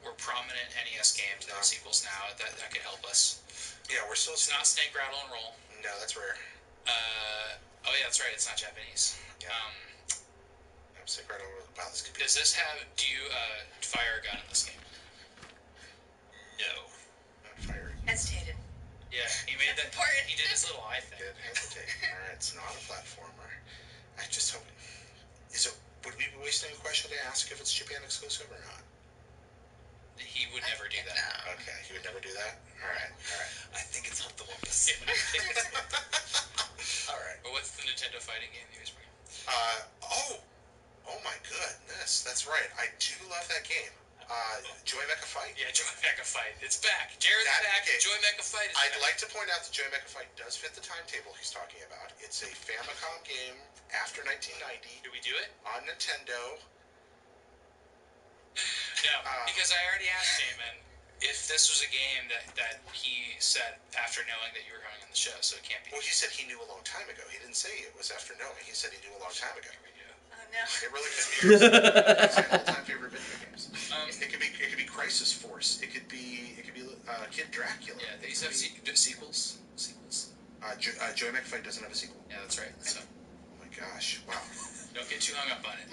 were prominent NES games that have sequels now that could help us. Yeah, we're still. It's not Snake Rattle and Roll. No, that's rare. Oh yeah, that's right. It's not Japanese. Yeah. Snake Rattle. Wow, this could be. Does this have? Do you fire a gun in this game? No. Not fire. Hesitated. Yeah, he made That's that. important. He did his little eye thing. Did hesitate. All right, it's not a platformer. I just hope. Would we be wasting a question to ask if it's Japan exclusive or not? He would never do that. No. Okay, he would never do that. All right. I think it's Hunt the Wumpus. All right. Or what's the Nintendo fighting game you guys bring? Oh my goodness, that's right. I do love that game. Joy Mecha Fight. Yeah, Joy Mecha Fight. It's back. Jared's back. Okay. Joy Mecha Fight is I'd back. like to point out that Joy Mecha Fight does fit the timetable he's talking about. It's a Famicom game after 1990. Do we do it? On Nintendo. No, because I already asked Damon if this was a game that he said after knowing that you were coming on the show, so it can't be. Well, he said he knew a long time ago. He didn't say it was after knowing. He said he knew a long time ago. Oh no. It really could be. It's my all-time favorite video games. It could be Crisis Kid Dracula. Yeah, they used to have sequels. Joey McFight doesn't have a sequel. Yeah, that's right. So. Oh my gosh! Wow. Don't get too hung up on it.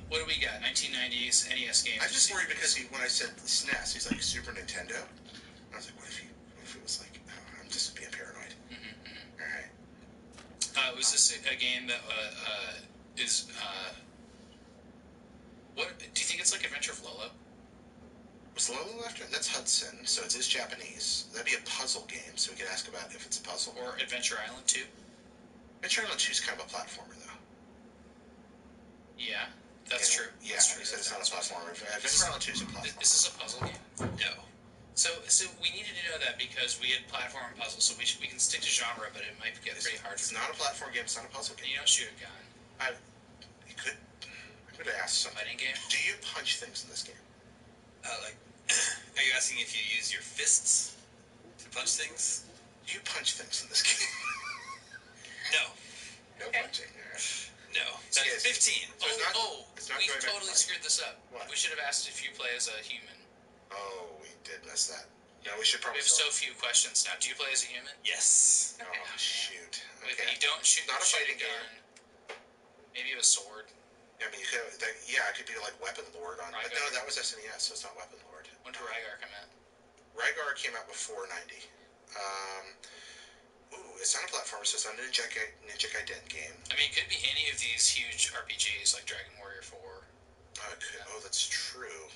What do we got? 1990s NES games. I'm just worried because when I said SNES, he's like Super Nintendo. I was like, what if it was like? Oh, I'm just being paranoid. All right. Was this a game that is? What do you think it's like Adventure of Lolo? Was Lolo after? That's Hudson, so it is Japanese. That'd be a puzzle game, so we could ask about if it's a puzzle. Or Adventure Island 2. Adventure Island 2 is kind of a platformer, though. Yeah, that's true. Yeah, that's true. You said it's not a platformer. Adventure Island 2 is a platformer. Is this a puzzle game? No. So we needed to know that because we had platform and puzzle, so we can stick to genre, but it might get pretty hard. It's not a platform game. It's not a puzzle game. You don't shoot a gun. You could. I'm going to ask something. Fighting game. Do you punch things in this game? Are you asking if you use your fists to punch things? Do you punch things in this game? No. No punching. No. That's 15. It's not we totally screwed this up. What? We should have asked if you play as a human. Oh, we did miss that. No, we should probably. We have so few questions now. Do you play as a human? Yes. Oh, shoot. Okay. But you don't shoot. Not a fighting gun. game. Maybe a sword. I mean, you could. It could be like Weapon Lord on. But no, that was SNES, so it's not Weapon Lord. When did Rygar come out? Rygar came out before 90. It's not a platformer, so it's not a Ninja Gaiden game. I mean, it could be any of these huge RPGs like Dragon Warrior 4. Oh, that's true.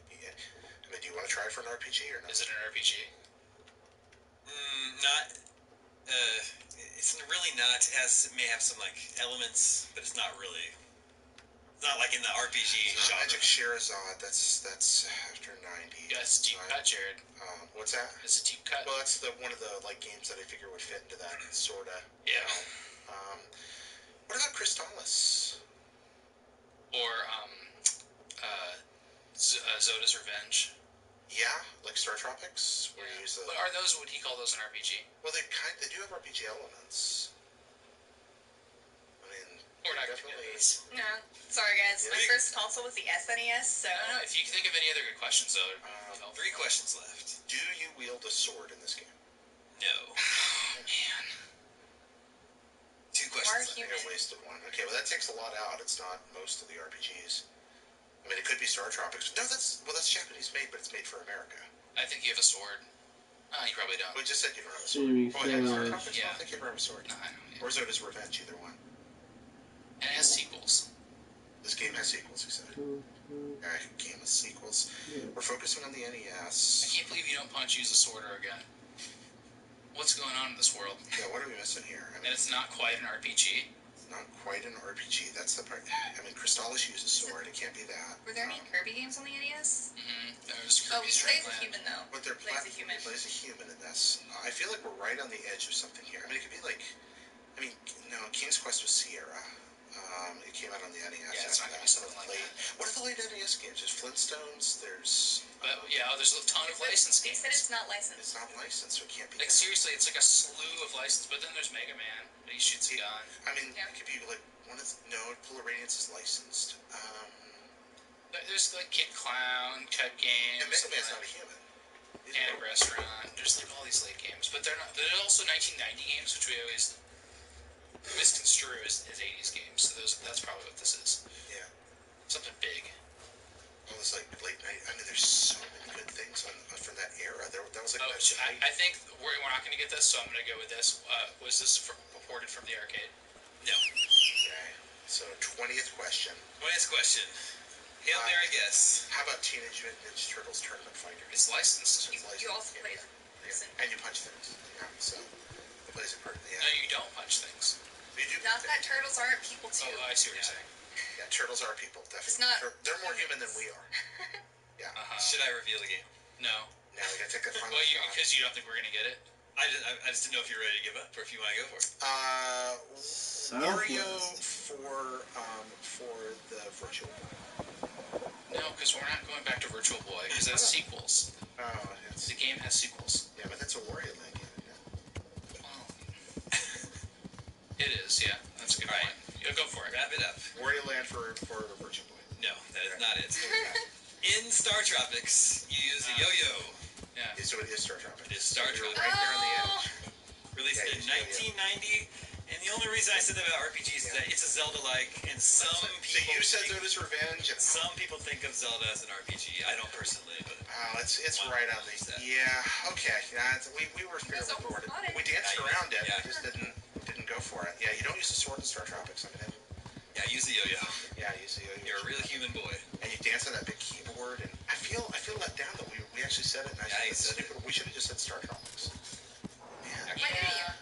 I mean, do you want to try for an RPG or not? Is it an RPG? Not. It's really not. It may have some like elements, but it's not really. It's not like in the RPG genre. Magic Sherazade. That's after 90. Yeah, it's deep cut, Jared. What's that? It's a deep cut. Well, that's one of the games that I figure would fit into that sorta. Yeah. What about Crystalis? Or Zoda's Revenge. Yeah, like Star Tropics, where you use the. But are those? Would he call those an RPG? Well, they do have RPG elements. I mean, we're not definitely. No, sorry guys. My first console was the SNES, so. No. If you think of any other good questions, though. 3 questions left. Do you wield a sword in this game? No. Oh man. 2 questions. I think I wasted one. Okay, well that takes a lot out. It's not most of the RPGs. I mean, it could be Star Tropics. No, that's Japanese made, but it's made for America. I think you have a sword. You probably don't. We just said you don't have a sword. Star Tropics? Yeah. I don't think you ever have a sword. No, I don't. Or Zoda's Revenge, either one. And it has sequels. This game has sequels, he said. Game with sequels. We're focusing on the NES. I can't believe you don't use a sword or a gun. What's going on in this world? Yeah, what are we missing here? And it's not quite an RPG. It's not quite an RPG. That's the part. I mean, Crystalis uses a sword. It can't be that. Were there any Kirby games on the NES? There's Oh, Kirby's he plays Dream a Land. human though. But they're plays a human. He plays a human in this. I feel like we're right on the edge of something here. I mean, it could be like. I mean, no, King's Quest was Sierra. It came out on the NES. Yeah, it's not going to be something like that. What are the late NES games? There's Flintstones, there's... there's a ton of licensed games. They said it's not licensed. It's not licensed, so it can't be... Like, seriously, it's like a slew of licensed, but then there's Mega Man, but he shoots a gun. I mean, it could be like... No, Polar Radiance is licensed. There's like Kid Clown type games. And Mega Man's not a human. And Restaurant. There's like all these late games, but they're not. They're also 1990 games, which we always misconstrue as 80s games. So that's probably what this is. Yeah. Something big. Well, it's like late night. I mean, there's so many good things from that era. That was like. I think we're not going to get this, so I'm going to go with this. Was this reported from the arcade? No. Okay. So 20th question. 20th question. Hail Mary guess. How about Teenage Mutant Ninja Turtles Tournament Fighter? It's licensed. You also play as a person. And you punch things. Yeah. So it plays a part. Yeah. No, you don't punch things. You do. Not that turtles aren't people too. Oh, I see what you're saying. Yeah, turtles are people, definitely. It's not. They're more human than we are. Yeah. Should I reveal the game? No. Now we gotta take that final shot. Because you don't think we're gonna get it? I just didn't know if you're ready to give up or if you want to go for it. Wario for the Virtual Boy. No, because we're not going back to Virtual Boy because that's sequels. Oh, the game has sequels. Yeah, but that's a Wario Land game. It is, yeah. That's a good point. Yeah, go for it. Wrap it up. Wario Land for the Virtual Boy. No, that is not it. In Star Tropics, you use a yo-yo. Yeah. So it is Star Tropics. It is Star Tropics. Right there on the edge. Released in 1990, and the only reason I said that about RPGs is that it's a Zelda-like, and some people... So you said Zoda's Revenge, and... Some people think of Zelda as an RPG. I don't personally, but... it's right on the... Yeah, okay. Yeah, we were fairly bored. We danced around it, we just didn't go for it. Yeah, you don't use the sword in Star Tropics. I mean, yeah, use the yo-yo. Yeah, use the yo-yo. You're a real human boy. And you dance on that big keyboard, and I feel let down that we actually said it, and we should have just said Star Tropics. Man. Yeah.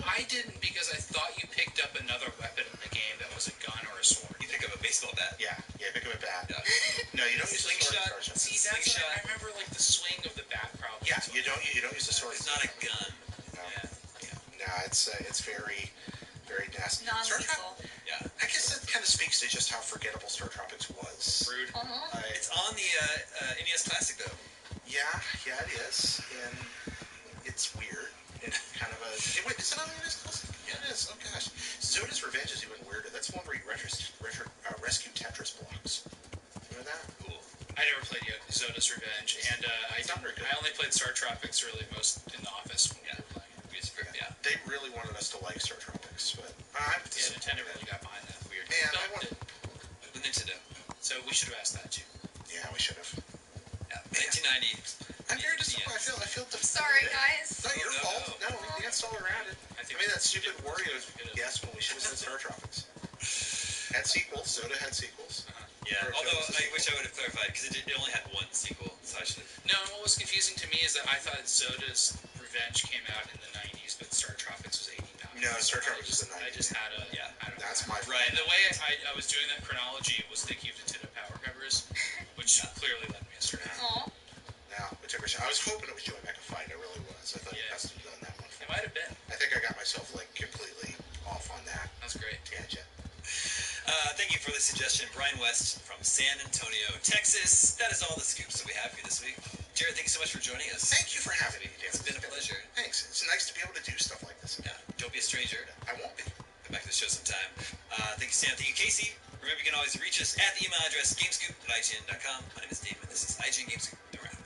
I didn't because I thought you picked up another weapon in the game that was a gun or a sword. You pick up a baseball bat. Yeah, pick up a bat. Yeah. No, you don't use the slingshot. sword. See, that's what I remember, like the swing of the bat. Probably. Yeah, you don't use the sword. It's not a gun. No. Yeah. No, it's very, very nasty. Non-lethal. Yeah. I guess that kind of speaks to just how forgettable Star Tropics was. Rude. It's on the NES Classic though. Yeah, it is, and it's weird. And kind of a... Wait, is it on the NES Classic? Yeah, it is. Oh, gosh. Zoda's Revenge is even weirder. That's the one where you rescue Tetris blocks. Remember that? Cool. I never played Zoda's Revenge, and I only played Star Tropics really most in the office when we were playing. Yeah. They really wanted us to like Star Tropics, but... Nintendo really got behind that. Weird. Man, I wanted... The Nintendo. So we should have asked that, too. Yeah, we should have. Yeah, 1990. I'm very disappointed. I feel defeated. Sorry, guys. Not your fault. No, we danced all around it. I made that stupid Wario guess when we should have said Star Tropics. Had sequels. Zoda had sequels. Yeah, although I wish I would have clarified, because it only had one sequel, so I should have... No, and what was confusing to me is that I thought Zoda's Revenge came out in the 90s, but Star Tropics was 89. No, Star Tropics was the 90s. I just had a... Yeah, I don't know. That's my... Right, and the way I was doing that chronology was thinking of Nintendo Power covers, which clearly led me astray. Aww. No, it took a shot. I was hoping it was Joey Mecha Fight. I really was. I thought you must have done that one. It might have been. I think I got myself completely off on that. That's great. Tangent. Thank you for the suggestion, Brian West from San Antonio, Texas. That is all the scoops that we have for you this week. Jared, thank you so much for joining us. Thank you for having me. It's been a pleasure. Thanks. It's nice to be able to do stuff like this. Yeah. Don't be a stranger. I won't be. Come back to the show sometime. Thank you, Sam. Thank you, Casey. Remember, you can always reach us at the email address gamescoop@ign.com. My name is Damon. This is IGN Gamescoop. Around.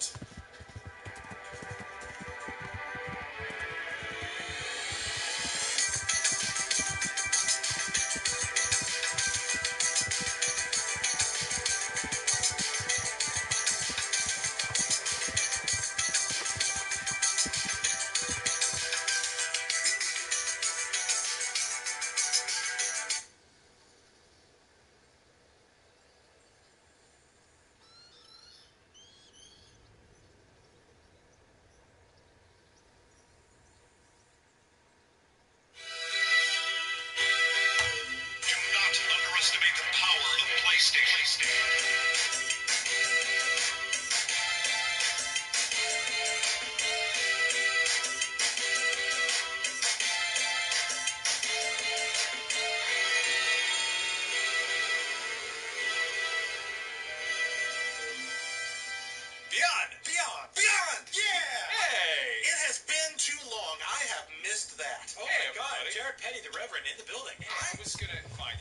Beyond! Yeah! Hey! It has been too long. I have missed that. Oh my God, Jared Petty, the Reverend, in the building. I was gonna find,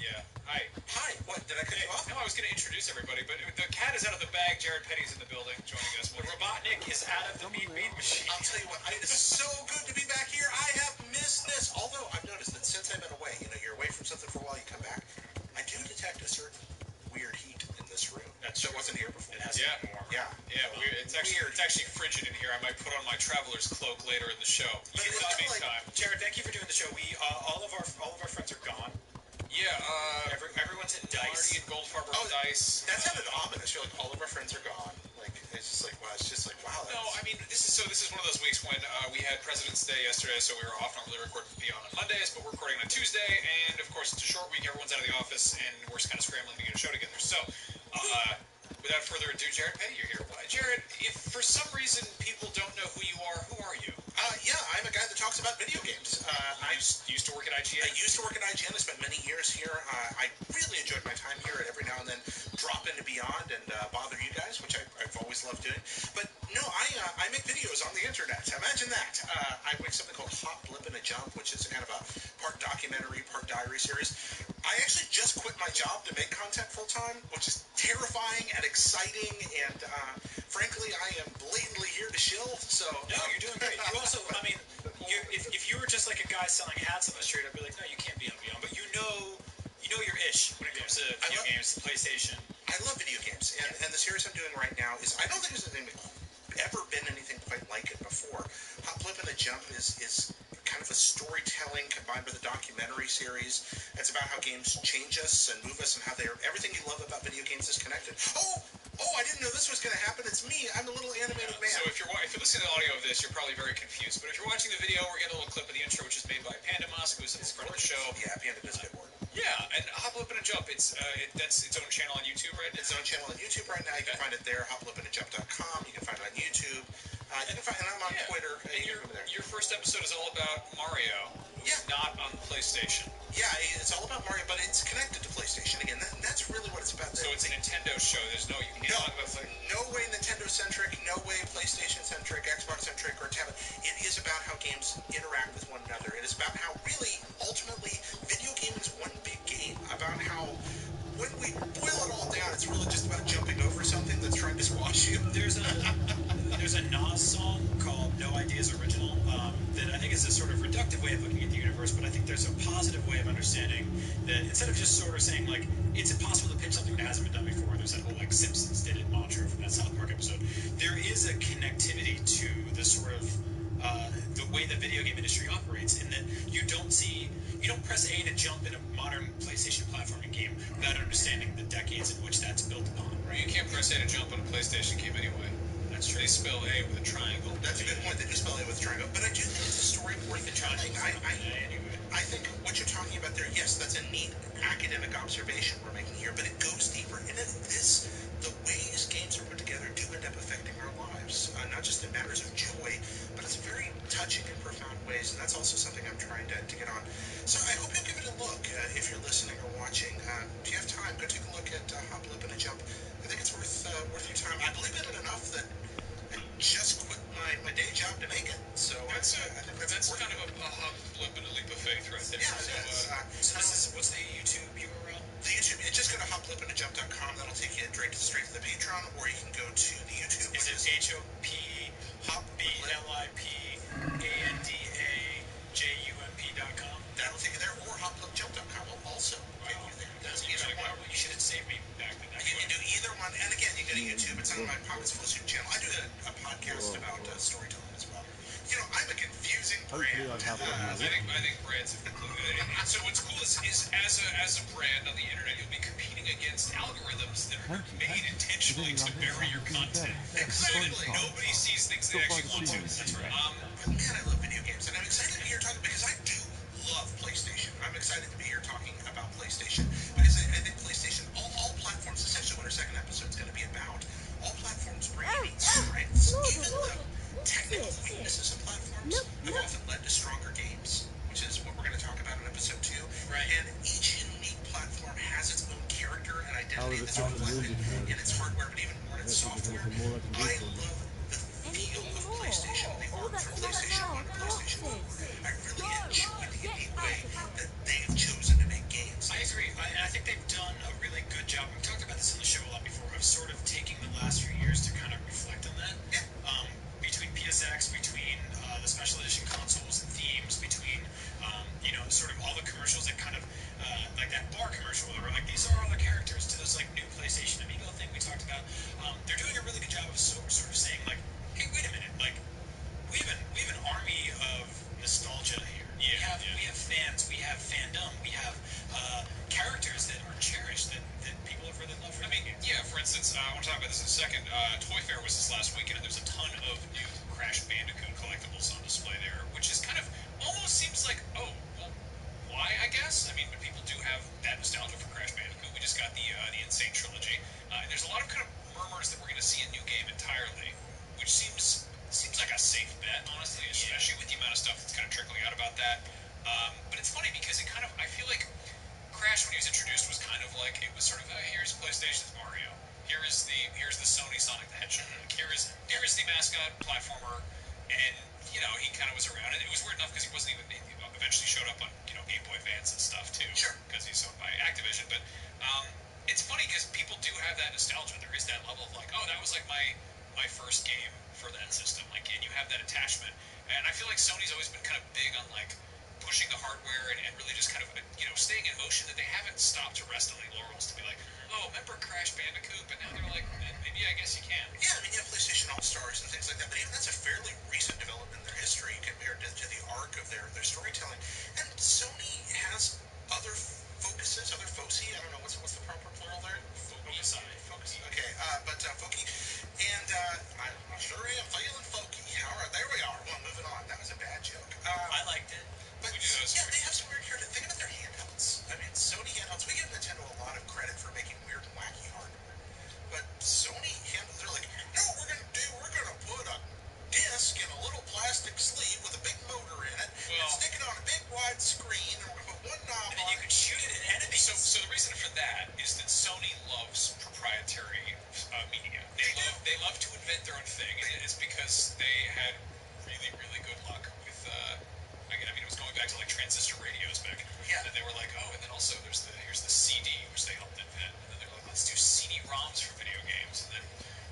Hi. Hi. What, did I cut you off? No, I was gonna introduce everybody, but the cat is out of the bag. Jared Petty's in the building joining us. The Robotnik is out of the meat machine. I'll tell you what, it is so good to be back here. I have missed this. Although I've noticed that since I've been away, you're away from something for a while, you come back, I do detect a certain weird heat in this room. That wasn't here before. It has been warm. Yeah. Yeah, it's actually frigid in here. I might put on my traveler's cloak later in the show. In the meantime, Jared, thank you for doing the show. We all of our friends are gone. Yeah, everyone's at Dice. Marty and Goldfarber Dice. That sounded ominous. You're like, all of our friends are gone. It's just like, wow. No, I mean, this is one of those weeks when we had President's Day yesterday, so we were off normally recording Beyond on Mondays, but we're recording on Tuesday, and of course it's a short week. Everyone's out of the office, and we're kind of scrambling to get a show together. So, without further ado, Jared Petty, you're here. Jared, if for some reason people don't know who you are, who are you? Yeah, I'm a guy that talks about video games. I used to work at IGN. I used to work at IGN. I spent many years here. I really enjoyed my time here, and every now and then drop into Beyond and bother you guys, which I've always loved doing. But no, I make videos on the internet. Imagine that. I make something called Hop, Blip, and a Jump, which is kind of a part documentary, part diary series. I actually just quit my job to make content full-time, which is terrifying and exciting, and frankly, I am blatantly here to shill. So no, you're doing great. You also, I mean, if you were just like a guy selling hats on the street, I'd be like, no, you can't be on Beyond. But you know your ish when it comes to video games, PlayStation. I love video games, and the series I'm doing right now is, I don't think there's ever been anything quite like it before. Hop, Flip, and a Jump is kind of a storytelling combined with a documentary series. It's about how games change us and move us, and how everything you love about video games is connected. Oh, I didn't know this was going to happen. It's me. I'm a little animated man. So if you're listening to the audio of this, you're probably very confused. But if you're watching the video, we're getting a little clip of the intro, which is made by Panda Mosk, who's a friend of the show. Yeah, Panda does good work. Yeah, and Hop, Flip, and a Jump, that's its own channel on YouTube, right? It's its own channel on YouTube right now. You can find it there, hoplipandajump.com. You can find it on YouTube. You can find it on Twitter. Your first episode is all about Mario, who's not on PlayStation. Yeah, it's all about Mario, but it's connected to PlayStation. Again, that's really what it's about. So it's a Nintendo show. There's you can't talk about no way Nintendo-centric, no way PlayStation-centric, Xbox-centric, or tablet. It is about how games interact with one another. It is about how, really, ultimately, video gaming is one big game. About how, when we boil it all down, it's really just about jumping over something that's trying to squash you. There's a Nas song called No Ideas Original that I think is a sort of reductive way of looking at the universe, but I think there's a positive way of understanding that instead of just sort of saying, like, it's impossible to pitch something that hasn't been done before, there's that whole, like, Simpsons did it mantra from that South Park episode. There is a connectivity to the sort of the way the video game industry operates, in that you don't press A to jump in a modern PlayStation platforming game without understanding the decades in which that's built upon. Right, you can't press A to jump on a PlayStation game anyway. That's true. They spell A with a triangle. That's a good point. They do spell A with a triangle. But I do think it's a story worth telling. I think what you're talking about there, yes, that's a neat academic observation we're making here, but it goes deeper. And the ways games are put together do end up affecting our lives, not just in matters of joy, but it's very touching and profound ways. And that's also something I'm trying to get on. So I hope you'll give it a look if you're listening or watching. If you have time, go take a look at Hop, Flip, and a Jump. I think it's worth your time. I believe in it enough that I just quit my day job to make it. So I think that's kind of a hop, flip, and a leap of faith right there. Yeah, it is. What's the YouTube URL? The YouTube, just go to hoplipandajump.com. That'll take you straight to the Patreon, or you can go to the YouTube. Is it HOPBLIPANDAJUMP.com? That'll take you there, or hoplipjump.com will also take you there. You should have saved me back then. You can do either one, and again, you go to YouTube. It's on my Pockets Full of Soup channel. I do a podcast about storytelling as well. You know, I'm a confusing brand. I think brands have concluded. And so what's cool is as a brand on the internet, you'll be competing against algorithms that are made intentionally to bury your content. Exactly. Nobody sees things they actually want to. That's right. But man, I love video games, and I'm excited to be here talking, because I do love PlayStation. I'm excited to be here talking about PlayStation, because I think PlayStation, all platforms, essentially what our second episode is going to be about, all platforms bring unique strengths, even the technical weaknesses of platforms have often led to stronger games, which is what we're going to talk about in episode 2. Right. And each unique platform has its own character and identity that's reflected in its hardware, but even more in its software. I love the feel of PlayStation, the art from PlayStation 1 to PlayStation 4. I really enjoy the unique way that they've chosen to make games. I agree. And I think they've done a really good job. We've talked about this on the show a lot before, of sort of taking the last few years to kind of reflect on that. Yeah. Between PSX, between the special edition consoles and themes, between sort of all the commercials that kind of like that bar commercial where like these are all the characters, to those like new PlayStation Amiibo thing we talked about. They're doing a really good job of sort of saying, like, hey, wait a minute, like we have an army of nostalgia here. We have fans, we have fandom, we have characters that are cherished, that people have really loved. I mean, yeah, for instance, I want to talk about this in a second. Toy Fair was this last weekend, and there's a ton of new Crash Bandicoot collectibles on display there, which is kind of almost seems like, oh, well, why, I guess? I mean, but people do have that nostalgia for Crash Bandicoot. We just got the Insane Trilogy. And there's a lot of kind of murmurs that we're going to see a new game entirely, which seems like a safe bet, honestly, especially with the amount of stuff that's kind of trickling out about that. But it's funny because it kind of, I feel like Crash, when he was introduced, was kind of like, it was sort of, here's PlayStation's Mario. Here's the Sony Sonic the Hedgehog. Here is the mascot platformer, and he kind of was around, and it was weird enough because he wasn't even. He eventually showed up on Game Boy Advance and stuff too, sure, because he's owned by Activision. But it's funny because people do have that was like my first game for that system. Like, and you have that attachment. And I feel like Sony's always been kind of big on like pushing the hardware and really just kind of staying in motion. That they haven't stopped to rest on any laurels to be like, oh, remember Crash Bandicoot? But now they're like, maybe I guess you can. Yeah, I mean, you have PlayStation All Stars and things like that. But even that's a fairly recent development in their history compared to the arc of their storytelling. And Sony has other focuses, other foci. I don't know what's the proper plural there. Focus. Okay, but Foci, and I sure am feeling Foci. All right, there we are. Well, moving on. That was a bad joke. I liked it. But yeah, they have some weird characters. Think about their handhelds. I mean, Sony handhelds. We give Nintendo a lot of credit for making weird and wacky hardware, but Sony handhelds. They're like, no, we're gonna put a disc in a little plastic sleeve with a big motor in it, and stick it on a big wide screen, and we're gonna put one knob and then you could shoot it at enemies. So the reason for that is that Sony loves proprietary media. They love to invent their own thing, and it's because they had really, really good luck with. I mean, it was going back to like transistor radios back in the day. Yeah. And they were like, oh, and then also here's the CD, which they helped invent. And then they were like, let's do CD-ROMs for video games, and then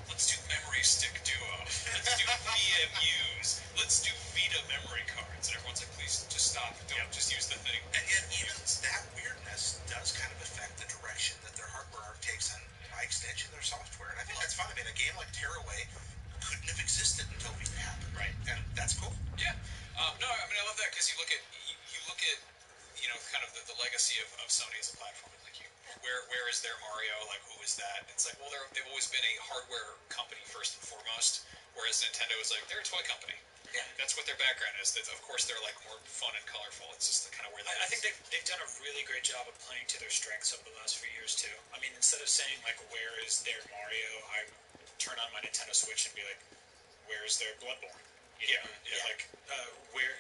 let's do memory stick duo. Let's do VMUs. Let's do Vita memory cards. And everyone's like, please just stop. Don't just use the thing. And yet, even that weirdness does kind of affect the direction that their hardware arc takes, and by extension, their software. And I think that's fun. I mean, a game like Tearaway couldn't have existed until Vita happened, right? And that's cool. Yeah. No, I mean, I love that because you look at kind of the legacy of Sony as a platform. Like, where is their Mario? Like, who is that? It's like, well, they've always been a hardware company first and foremost, whereas Nintendo is like, they're a toy company. Yeah. That's what their background is. Of course, they're like more fun and colorful. It's just kind of where they. I think they've done a really great job of playing to their strengths over the last few years too. I mean, instead of saying like, where is their Mario, I turn on my Nintendo Switch and be like, where is their Bloodborne? Yeah. Like where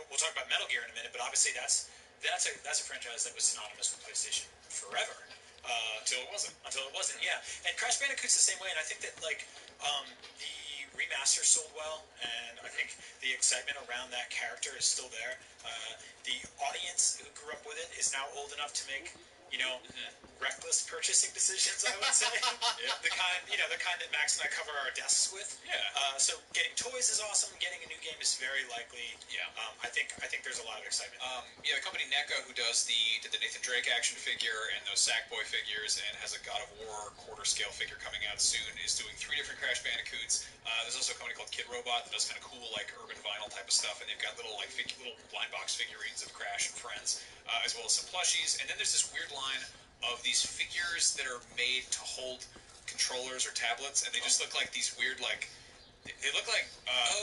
we'll talk about Metal Gear in a minute, but obviously that's a franchise that was synonymous with PlayStation forever. Until it wasn't. Yeah. And Crash Bandicoot's the same way, and I think that like the remaster sold well, and I think the excitement around that character is still there. The audience who grew up with it is now old enough to make reckless purchasing decisions, I would say. The kind that Max and I cover our desks with. Yeah. So getting toys is awesome. Getting a new game is very likely. Yeah. I think there's a lot of excitement. The company NECA, who did the Nathan Drake action figure and those Sackboy figures, and has a God of War quarter scale figure coming out soon, is doing 3 different Crash Bandicoots. There's also a company called Kid Robot that does kind of cool like urban vinyl type of stuff, and they've got little blind box figurines of Crash and friends, as well as some plushies. And then there's this weird line of these figures that are made to hold controllers or tablets, and they just look like these weird they look like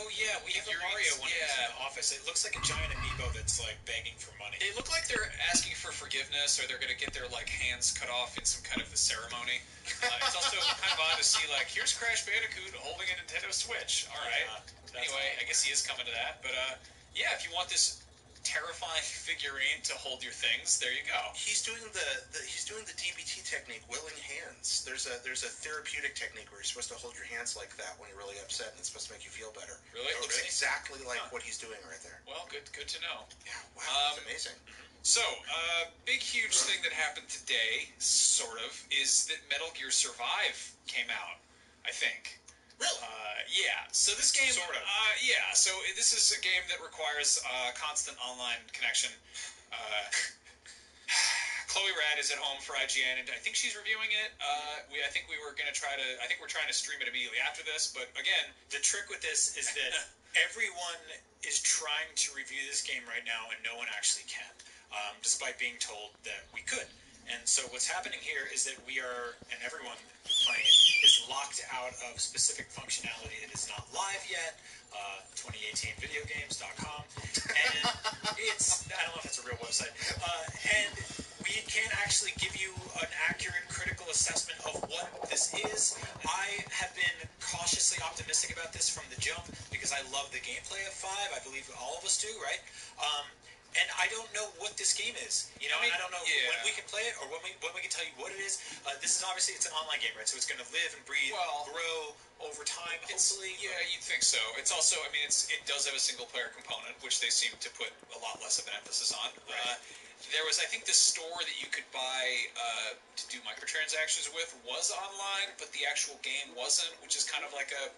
we have a Mario one in the office. It looks like a giant amiibo that's like begging for money. They look like they're asking for forgiveness, or they're going to get their like hands cut off in some kind of a ceremony. It's also kind of odd to see like, here's Crash Bandicoot holding a Nintendo Switch. All right. Anyway, I guess he is coming to that. But if you want this terrifying figurine to hold your things, there you go. He's doing the DBT technique, willing hands. There's a therapeutic technique where you're supposed to hold your hands like that when you're really upset, and it's supposed to make you feel better. Really? It looks exactly like what he's doing right there. Well, good to know. Yeah, wow, that's amazing. So, big huge thing that happened today, sort of, is that Metal Gear Survive came out, I think. Really? So this game... Sort of. So this is a game that requires constant online connection. Chloe Rad is at home for IGN, and I think she's reviewing it. I think we're trying to stream it immediately after this, but again... The trick with this is that everyone is trying to review this game right now, and no one actually can, despite being told that we could. And so what's happening here is that we are, and everyone playing it, is locked out of specific functionality that is not live yet, 2018videogames.com, and I don't know if it's a real website, and we can't actually give you an accurate critical assessment of what this is. I have been cautiously optimistic about this from the jump, because I love the gameplay of 5, I believe all of us do, right? And I don't know what this game is. You know, I don't know when we can play it or when we can tell you what it is. This is obviously it's an online game, right? So it's going to live and breathe, grow over time. Hopefully, you'd think so. It's also, I mean, it does have a single player component, which they seem to put a lot less of an emphasis on. Right. There was, I think, the store that you could buy to do microtransactions with was online, but the actual game wasn't, which is kind of like a.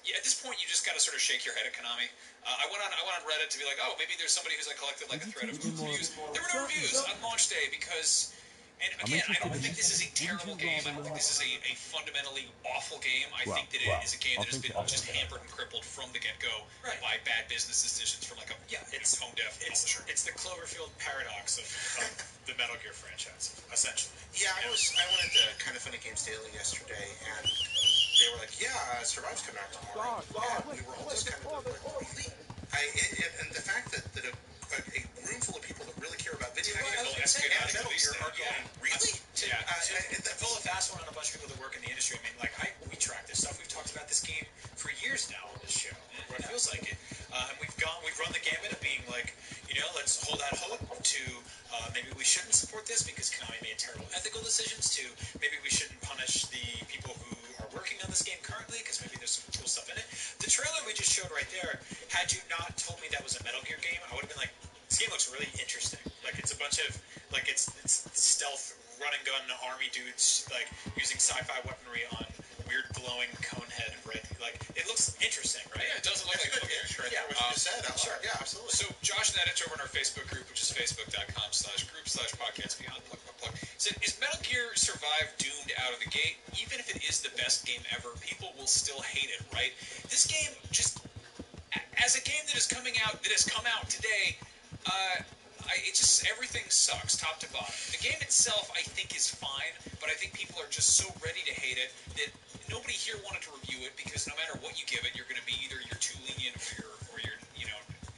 Yeah, at this point, you just got to sort of shake your head at Konami. I went on Reddit to be like, oh, maybe there's somebody who's collected a thread of reviews. There were no reviews on launch day because, and again, I don't think this is a terrible game. I don't think this is a fundamentally awful game. I think that it is a game that has been just hampered and crippled from the get-go by bad business decisions from like a tone deaf publisher. It's the Cloverfield paradox of the Metal Gear franchise, essentially. Yeah, I wanted to Kind of Funny Games Daily yesterday, and they were like, Survive's coming out tomorrow. And we were all just kind of like, really? And the fact that a room full of people that really care about video games and Metal Gear are going, really? Full of fast one on a bunch of people that work in the industry. I mean, we track this stuff. We've talked about this game for years now on this show, or it feels like it. And we've run the gamut of being like, let's hold out hope to maybe we shouldn't support this because Konami made terrible ethical decisions, to maybe we shouldn't punish the people who are working on this game currently because maybe there's some cool stuff in it. The trailer we just showed right there, had you not told me that was a Metal Gear game, I would have been like, this game looks really interesting. Like, it's a bunch of, it's stealth, run-and-gun army dudes, using sci-fi weaponry on weird glowing cone head red. It looks interesting, right? Yeah, it doesn't look like Metal Gear. Yeah, what you just said. Sure. Yeah, absolutely. So Josh and Edit over in our Facebook group, which is facebook.com/group/podcastbeyond plug. Said, is Metal Gear Survive doomed out of the gate? Even if it is the best game ever, people will still hate it, right? This game just, as a game that has come out today, everything sucks, top to bottom. The game itself, I think, is fine, but I think people are just so ready to hate it that nobody here wanted to review it because no matter what you give it, you're going to be either you're too lenient or you're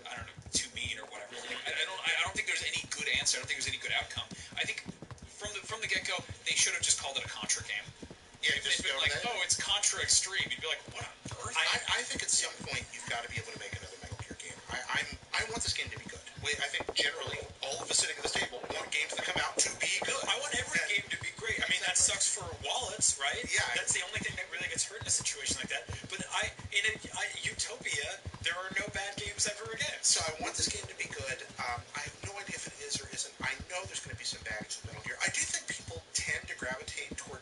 I don't know, too mean or whatever. I don't think there's any good answer. I don't think there's any good outcome. I think from the get-go, they should have just called it a Contra game. Yeah, if they'd been like, it's Contra Extreme, you'd be like, what on earth? I think at some point you've got to be able to make another Metal Gear game. I want this game to be good. I think generally all of us sitting at this table want games that come out to be good. I want every game to be great. I mean, that sucks for wallets, right? Yeah. That's the only thing that really gets hurt in a situation like that. But in a utopia, there are no bad games ever again. So I want this game to be good. I have no idea if it is or isn't. I know there's going to be some baggage with Metal Gear. I do think people tend to gravitate toward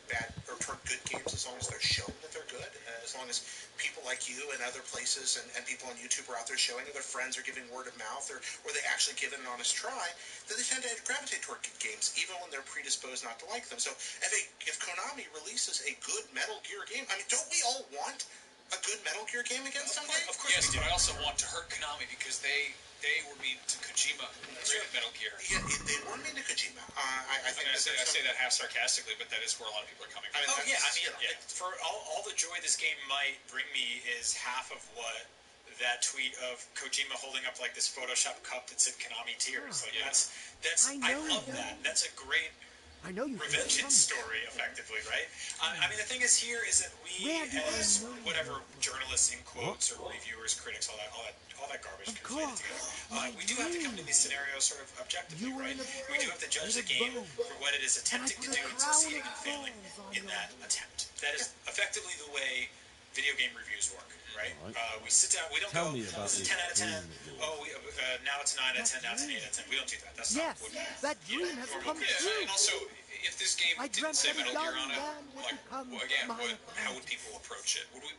good games as long as they're shown that they're good. As long as people like you and other places and people on YouTube are out there showing it, their friends are giving word of mouth, or they actually give it an honest try, then they tend to gravitate toward good games, even when they're predisposed not to like them. So if Konami releases a good Metal Gear game, I mean, don't we all want a good Metal Gear game again someday? Of course, yes, but I also want to hurt Konami because they were mean to Kojima during Metal Gear. Yeah, they were mean to Kojima. I say that half sarcastically, but that is where a lot of people are coming from. For all the joy this game might bring me is half of what that tweet of Kojima holding up this Photoshop cup that said Konami Tears. I love that. That's a great revengeance story, effectively, right? I mean, the thing is here is that we, as whatever journalists in quotes or reviewers, critics, all that garbage conflated together, we do have to come to these scenarios sort of objectively, right? We do have to judge the game for what it is attempting to do and succeeding and failing in that attempt. That is effectively the way video game reviews work, right? We sit down, we don't go, this is 10 out of 10, now it's 9 out of 10, now it's an 8 out of 10. We don't do that. That's not what that dream has come true. And also, if this game didn't say Metal Gear on it, how would people approach it? Would we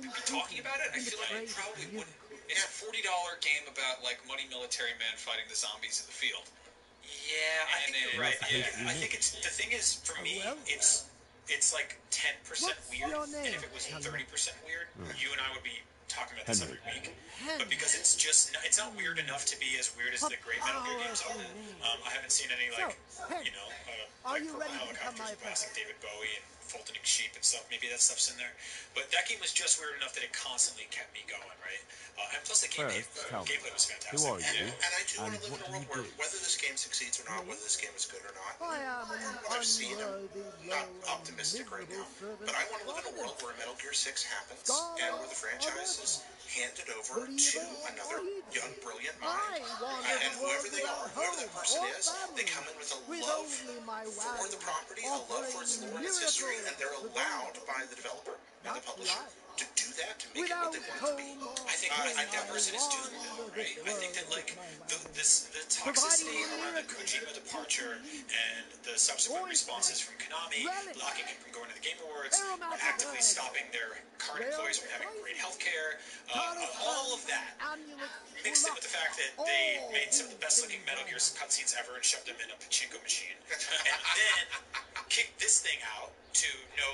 be talking about it? I feel like we probably wouldn't. It's a $40 game about muddy military men fighting the zombies in the field. Yeah, I think you're right. I think the thing is, for me, it's 10% weird, and if it was 30% weird, you and I would be talking about this every week. But because it's not weird enough to be as weird as the great Metal Gear games are. I haven't seen any Purple Helicopters blasting David Bowie and folding sheep and stuff. Maybe that stuff's in there. But that game was just weird enough that it constantly kept me going, right? And plus the gameplay was fantastic. Who are you? And I do want to live in a world where whether this game succeeds or not, whether this game is good or not, from what I've seen, I'm not optimistic right now, but I want to live in a world where Metal Gear 6 happens and where the franchise is handed over to another young, brilliant mind. And whoever they are, whoever that person is, they come in with a love for the property, a love for its lore and its history, and they're allowed by the developer and the publisher to do that, to make it what they want it to be. I think that person is doing that, right? I think that like the toxicity around the Kojima departure and the subsequent responses from Konami, blocking him from going to the Game Awards, actively stopping their current employees from having great health care, all of that, mixed in with the fact that they made some of the best looking Metal Gear cutscenes ever and shoved them in a pachinko machine, and then kicked this thing out to no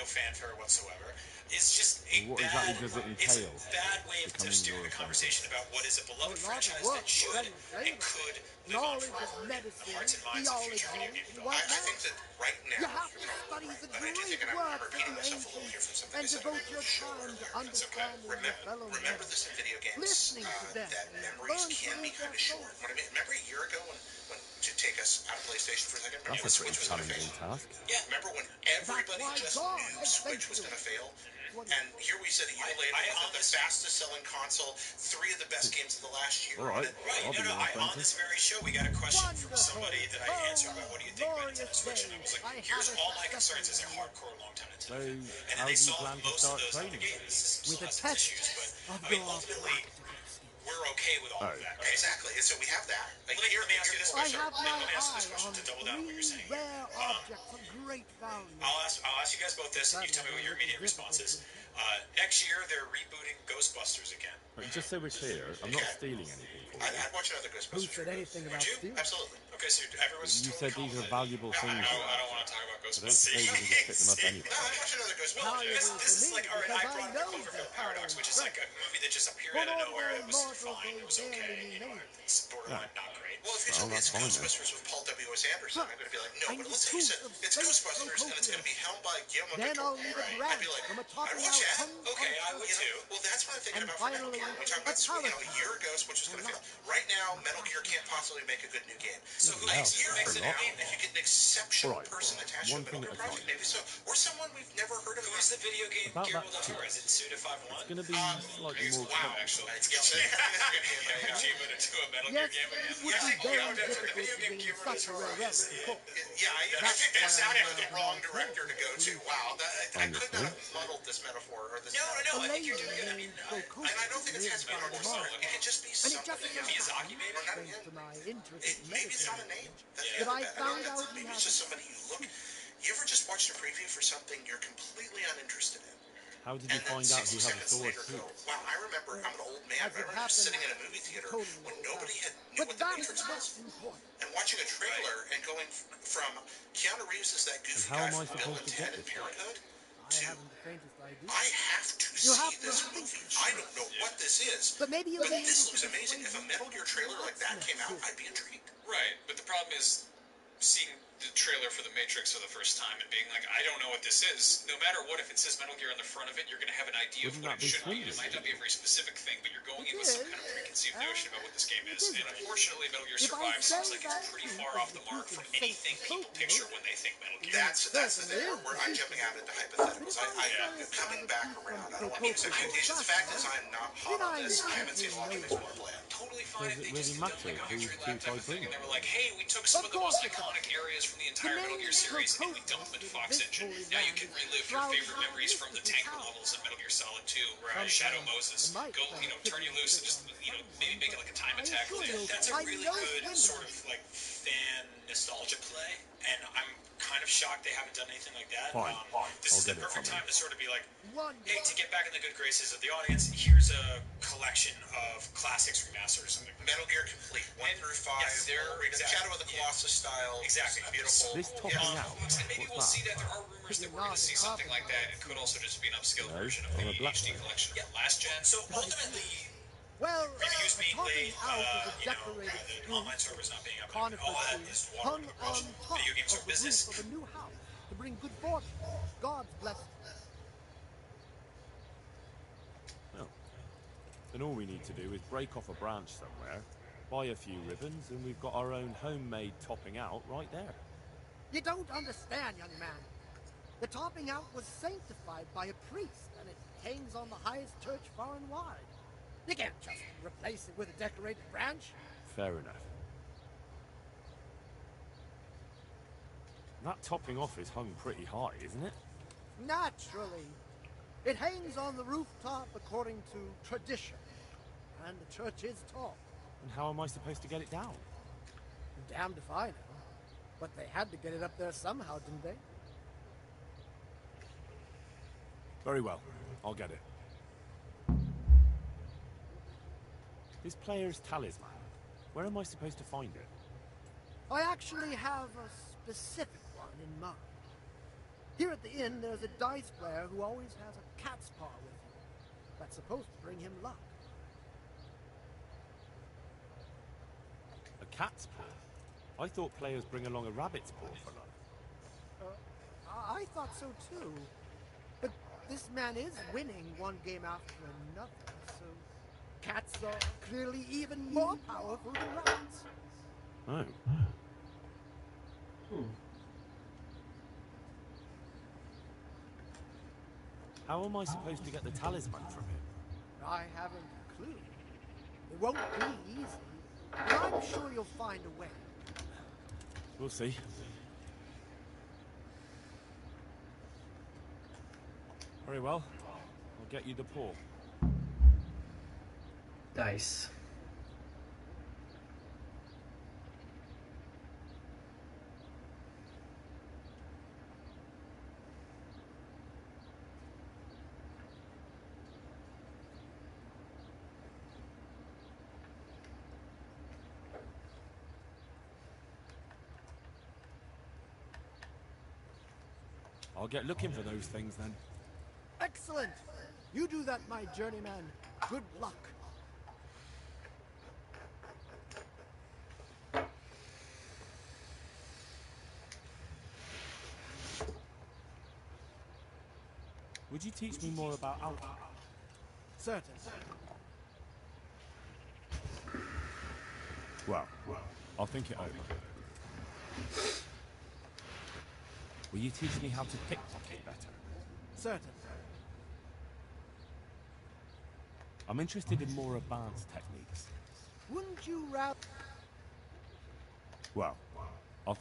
fanfare whatsoever. It's just what exactly does it entail? It's a bad way of steering the conversation about what is a beloved franchise that should and could live on forever in the hearts and minds of future video game developers. I think that right now, you're probably right, but I do think, and I'm repeating myself a little here from something I said on the show earlier, and that's okay. Remember this in video games, that memories can be kind of short. What I mean, remember a year ago when to take us out of PlayStation for a second, remember when Switch was going to fail? Yeah, remember when everybody just knew Switch was going to fail? And here we said a year later, on the fastest selling console, 3 of the best games of the last year. All right. On this very show, we got a question from somebody that I answered about what do you think about Nintendo Switch, and I was like, here's all my concerns as a hardcore long-time Nintendo fan. And then they solved most of those out of the gate. Still has its issues, but I mean, ultimately, we're okay with all of that. Right? Exactly. And so we have that. Let me ask you this question. Let me ask you this question to double down on what you're saying. I'll ask you guys both this, and you tell me what your immediate response is. Next year, they're rebooting Ghostbusters again. Right, just so we're clear, I'm not stealing anything from you. I'd watch another Ghostbusters. Who said anything about stealing? Absolutely. Okay, so everyone's You said these are valuable things. I don't want to talk about I don't Ghostbusters. suppose we can just pick them up anyway. No, I'd watch another Ghostbusters. Well, this is like, alright, I brought up the Cloverfield Paradox, which is like a movie that just appeared out of nowhere. It was fine, it was okay, it's borderline not great. Well, if you tell me it's Ghostbusters with Paul W.S. Anderson, I'm going to be like, no, but let's say you said it's Ghostbusters and it's going to be helmed by Guillermo del Toro. I'd be like, I'd watch that. Okay, I would too. Well, that's what I'm thinking about for Metal Gear. We talked about a year ago, Switch was going to fail. Right now, Metal Gear can't possibly make a good new game. So who makes it now? If you get an exceptional person attached to a Metal Gear project, maybe so. Or someone we've never heard of. Who's the video game Guillermo del Toro? Is it Suda 5-1? It's going to be slightly more... Wow, actually. It's Kojima to do a Metal Gear game again. The video game Guillermo del Toro is... Yeah, I think that sounded like the wrong director to go to. Wow, I could not have muddled this metaphor or this... No, I think you're doing it. I mean, and I don't think it has to be more so. It can just be something. Miyazaki made it. Maybe it's not a name. Maybe it's just somebody you look... You ever just watched a preview for something you're completely uninterested in? How did you find out who had a sword too? Wow, I remember, I'm an old man, I remember just sitting in a movie theater when nobody knew what the Matrix was. And watching a trailer and going from Keanu Reeves as that goofy guy from Bill and Ted and Parenthood to, I have to see this movie. I don't know what this is, but this looks amazing. If a Metal Gear trailer like that came out, I'd be intrigued. Right, but the problem is seeing the trailer for The Matrix for the first time and being like, I don't know what this is. No matter what, if it says Metal Gear on the front of it, you're going to have an idea of what it should be. It might not be a very specific thing, but you're going in with some kind of preconceived notion about what this game is. And unfortunately, Metal Gear Survive seems like it's pretty far off the mark from anything people picture when they think Metal Gear. That's the thing where I'm jumping out into hypotheticals. I'm coming back around. I don't want to use expectations. The fact is, I'm not hot on this. I haven't seen a lot of things want to play. Totally fine if they really just matter who's too type of thing, and they were like, hey, we took some of the most iconic areas from the entire Metal Gear series and we dumped them into Fox Engine. Now you can relive your favorite memories from the tank levels of Metal Gear Solid 2, where Shadow Moses go, turn you loose and just, maybe make it like a time attack. That's a really good sort of like fan nostalgia play, and I'm kind of shocked they haven't done anything like that. This is the perfect time to sort of be like, hey, to get back in the good graces of the audience, here's a collection of classics remasters. Metal Gear Complete, 1 through 5. Yes, they're Shadow of the Colossus style. Exactly. Beautiful. This topping out. And maybe we'll see that. There are rumors that we're going to see something like that. It could also just be an upscaled version of the HD collection. Yeah, last gen. So ultimately, reviews being late, the online servers not being up, all that is water under the bridge. Video games are business. bring good fortune. God's blessing. Well, then all we need to do is break off a branch somewhere, buy a few ribbons, and we've got our own homemade topping out right there. You don't understand, young man. The topping out was sanctified by a priest, and it hangs on the highest church far and wide. You can't just replace it with a decorated branch. Fair enough. That topping off is hung pretty high, isn't it? Naturally. It hangs on the rooftop according to tradition, and the church is tall. And how am I supposed to get it down? Damned if I know. But they had to get it up there somehow, didn't they? Very well. I'll get it. This player's talisman. Where am I supposed to find it? I actually have a specific one in mind. Here at the inn, there's a dice player who always has a cat's paw with him. That's supposed to bring him luck. A cat's paw? I thought players bring along a rabbit's paw for luck. I thought so too. But this man is winning one game after another, so cats are clearly even more powerful than rabbits. Oh. How am I supposed to get the talisman from him? I haven't a clue. It won't be easy, but I'm sure you'll find a way. We'll see. Very well. I'll get you the paw. Dice. I'll get looking for those things then. Excellent! You do that, my journeyman. Good luck. Would you teach me more about alchemy? Certain. Well, I'll think it over. Will you teach me how to pickpocket better? Certain. I'm interested in more advanced techniques. Wouldn't you rather... Well, I'll...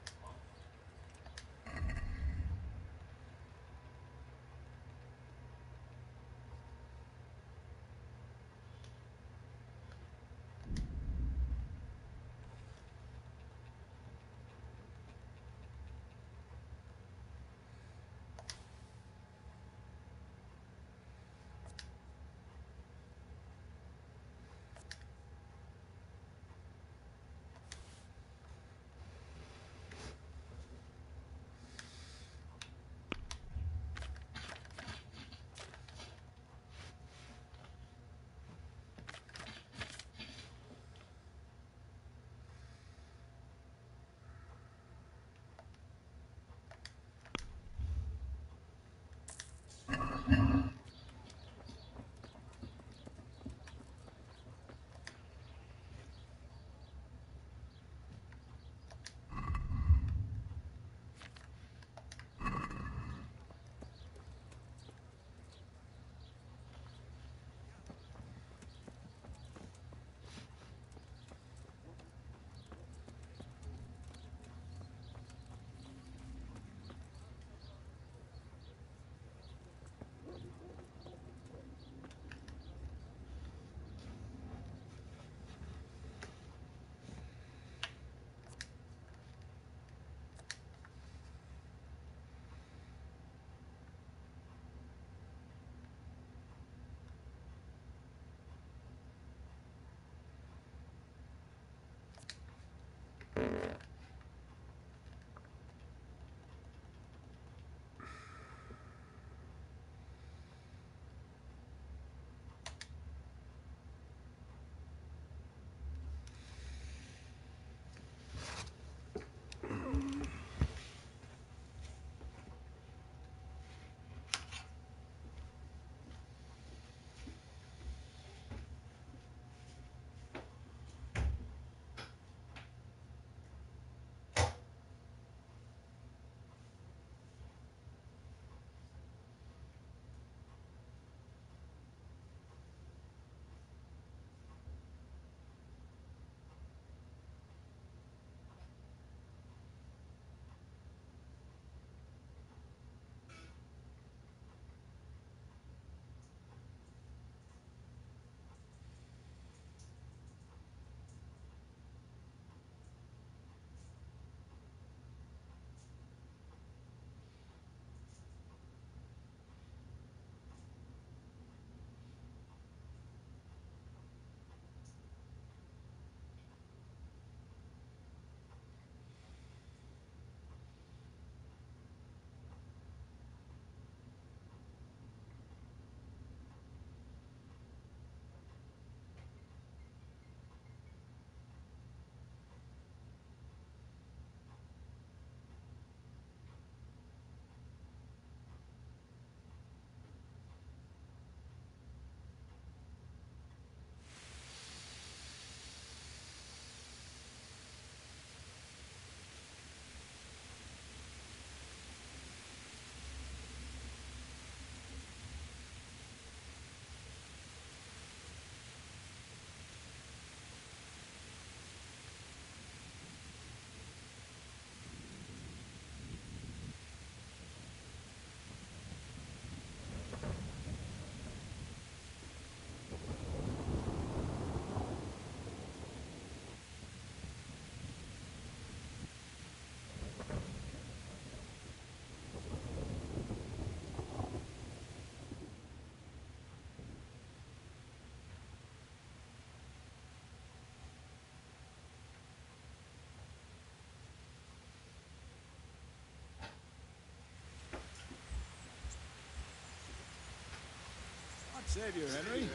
Savior, Henry.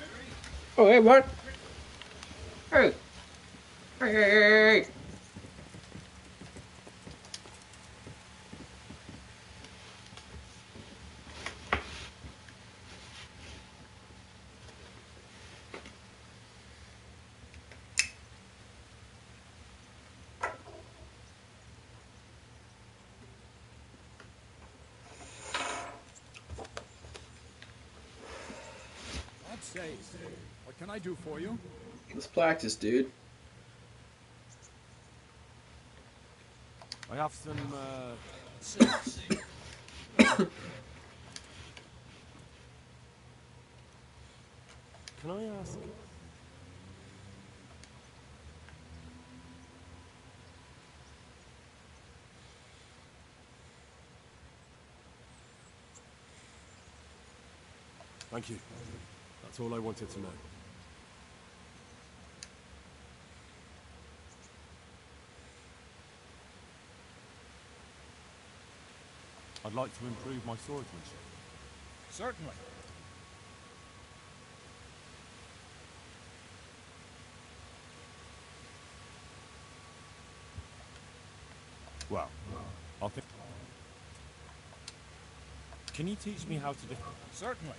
Oh, hey, what? Hey. Hey. God's sake. What can I do for you? Let's practice, dude. I have some, Can I ask? Thank you. That's all I wanted to know. I'd like to improve my swordsmanship. Certainly. Well, I'll think. Can you teach me how to do? Certainly.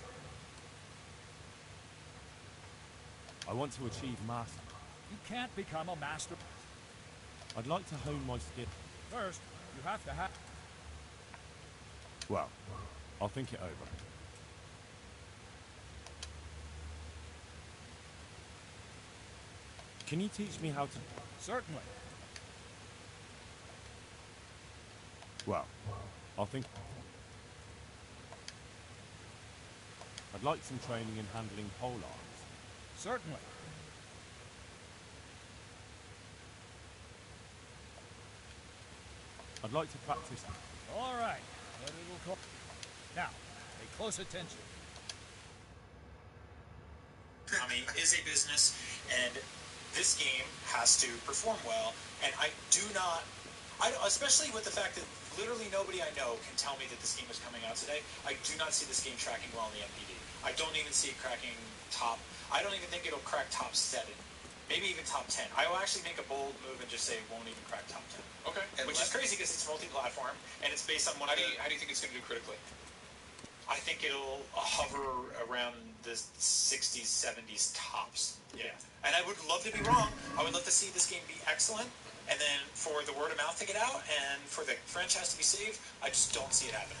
I want to achieve master. You can't become a master. I'd like to hone my skill. First, you have to have... Well, I'll think it over. Can you teach me how to... Certainly. Well, I'll think... I'd like some training in handling polearms. Certainly. I'd like to practice... All right. But it'll cost... Now, pay close attention. Konami is a business, and this game has to perform well. And I do not, especially with the fact that literally nobody I know can tell me that this game is coming out today. I do not see this game tracking well in the NPD. I don't even see it cracking top. I don't even think it'll crack top 7. Maybe even top 10. I will actually make a bold move and just say it won't even crack top 10. Okay. Which is crazy because it's multi-platform, and it's based on one How do you think it's going to do critically? I think it'll hover around the 60s, 70s tops. Yeah. And I would love to be wrong. I would love to see this game be excellent, and then for the word of mouth to get out, and for the franchise to be saved. I just don't see it happening.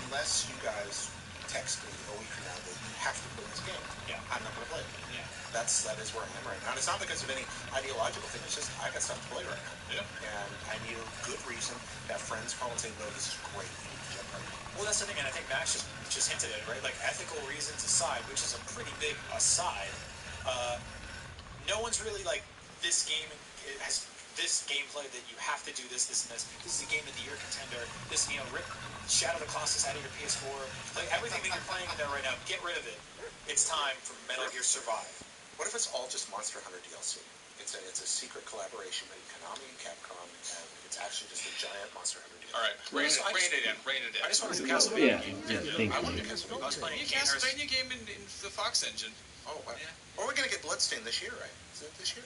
Unless you guys text me a week from now that you have to play this game. Yeah. I'm not going to play it. Yeah. That is where I am right now. And it's not because of any ideological thing. It's just I got stuff to play right now. Yeah. And I need a good reason to have friends call and say, no, this is great. You need to jump right now. Well, that's the thing, and I think Max just hinted at it, right? Like, ethical reasons aside, which is a pretty big aside, no one's really like, this game has this gameplay that you have to do this, this, and this. This is a game of the year contender. This, rip Shadow of the Colossus out of your PS4. Like, everything that you're playing in there right now, get rid of it. It's time for Metal Gear Survive. What if it's all just Monster Hunter DLC? It's a secret collaboration between Konami and Capcom, and it's actually just a giant Monster Hunter DLC. All right, rein it in. I just want to do Castlevania. Thank I want you. to do Castlevania. I was playing A Castlevania game in the Fox engine. Oh, wow. Yeah. Or we're going to get Bloodstained this year, right? Is it this year?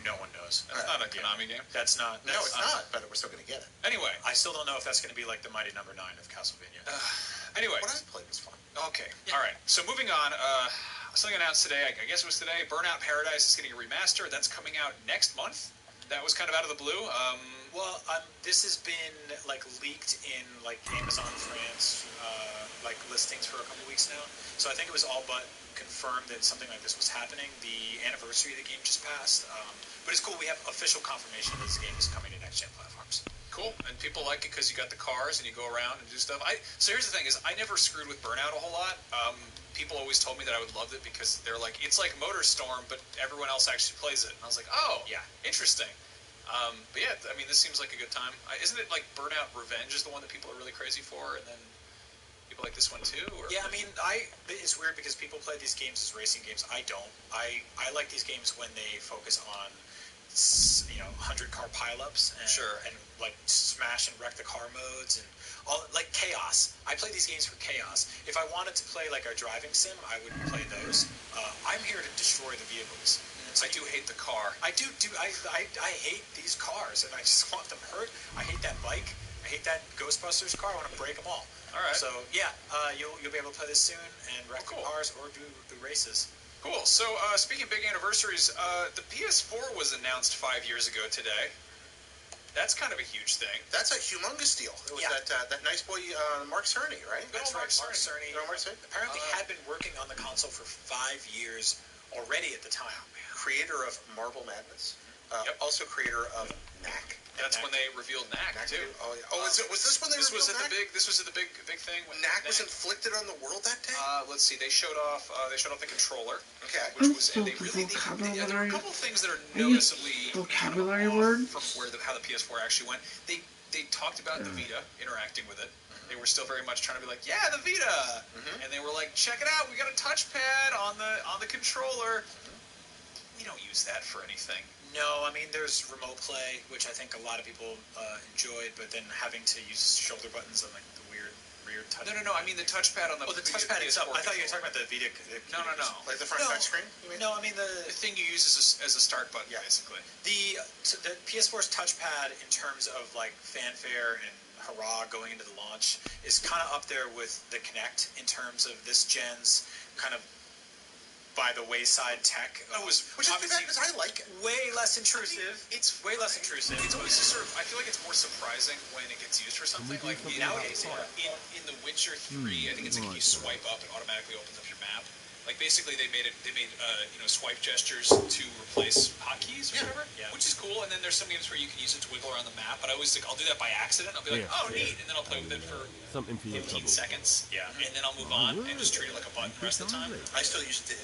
No one knows. That's not a Konami game. That's not. No, it's not, but we're still going to get it. Anyway. I still don't know if that's going to be like the Mighty Number 9 of Castlevania. Anyway. What I played was fun. Okay. Yeah. All right. So moving on. Something announced today. I guess it was today. Burnout Paradise is getting a remaster. That's coming out next month. That was kind of out of the blue. This has been like leaked in like Amazon France like listings for a couple weeks now. So I think it was all but confirmed that something like this was happening. The anniversary of the game just passed. But it's cool. We have official confirmation that this game is coming to next-gen platforms. Cool. And people like it because you got the cars and you go around and do stuff. So here's the thing: is I never screwed with Burnout a whole lot. People always told me that I would love it because they're like, it's like MotorStorm, but everyone else actually plays it. And I was like, oh, yeah, interesting. But yeah, I mean, this seems like a good time. Isn't it like Burnout Revenge is the one that people are really crazy for, and then people like this one too? Or? Yeah, I mean, it's weird because people play these games as racing games. I don't. I like these games when they focus on 100-car pileups and like smash and wreck the car modes and all like chaos. I play these games for chaos. If I wanted to play like a driving sim, I wouldn't play those. I'm here to destroy the vehicles. So I do hate the car. I hate these cars, and I just want them hurt. I hate that bike. I hate that Ghostbusters car. I want to break them all. All right. So yeah, you'll be able to play this soon and wreck the cars or do the races. Cool. So speaking of big anniversaries, the PS4 was announced 5 years ago today. That's kind of a huge thing. That's a humongous deal. It was that nice boy Mark Cerny, right? That's right, Mark Cerny. Apparently had been working on the console for 5 years already at the time. Creator of Marble Madness. Also creator of Knack. That's when they revealed Knack too. Oh, yeah. Was this when they revealed Knack? This was at the big thing. When Knack was inflicted on the world that day. Let's see. They showed off the controller. Okay. Which was and they really there were a couple of things that are noticeably vocabulary word from how the PS4 actually went. They talked about the Vita interacting with it. They were still very much trying to be like, yeah, the Vita, and they were like, check it out, we got a touchpad on the controller. We don't use that for anything. No, I mean, there's remote play, which I think a lot of people enjoyed, but then having to use shoulder buttons on like the weird touch. No. I mean the touchpad on the. Oh, the touchpad itself. I thought you were talking about the Vita. No. Like the front touchscreen. No, I mean the thing you use as a start button, basically. The PS4's touchpad in terms of like fanfare and hurrah going into the launch is kind of up there with the Kinect in terms of this gen's kind of by the wayside tech. Which is too bad because I like it. Way less intrusive. It's way less intrusive. It's always just sort of. I feel like it's more surprising when it gets used for something. Like nowadays, in The Witcher 3, I think it's like if you swipe up, it automatically opens up your map. Like basically, they made swipe gestures to replace hotkeys or whatever, which is cool. And then there's some games where you can use it to wiggle around the map. But I always think I'll do that by accident. I'll be like, neat, and then I'll play with it for 15 seconds. Yeah, and then I'll move on and just treat it like a button the rest of the time. I still use it to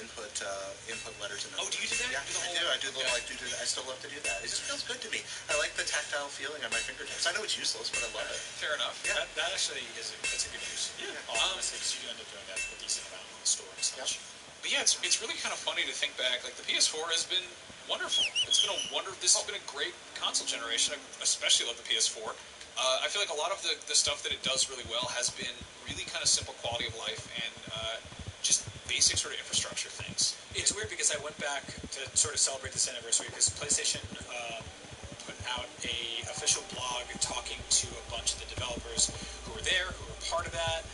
input letters. Oh, do you do that? Yeah, I do. I still love to do that. It just feels good to me. I like the tactile feeling on my fingertips. I know it's useless, but I love it. Fair enough. Yeah, that actually that's a good use. Yeah, honestly, because you end up doing that a decent amount in the store and such. But yeah, it's really kind of funny to think back. Like the PS4 has been wonderful. It's been This has been a great console generation. I especially love the PS4. I feel like a lot of the stuff that it does really well has been really kind of simple quality of life and just basic sort of infrastructure things. It's weird because I went back to sort of celebrate this anniversary because PlayStation put out a official blog talking to a bunch of the developers who were there, who were part of that.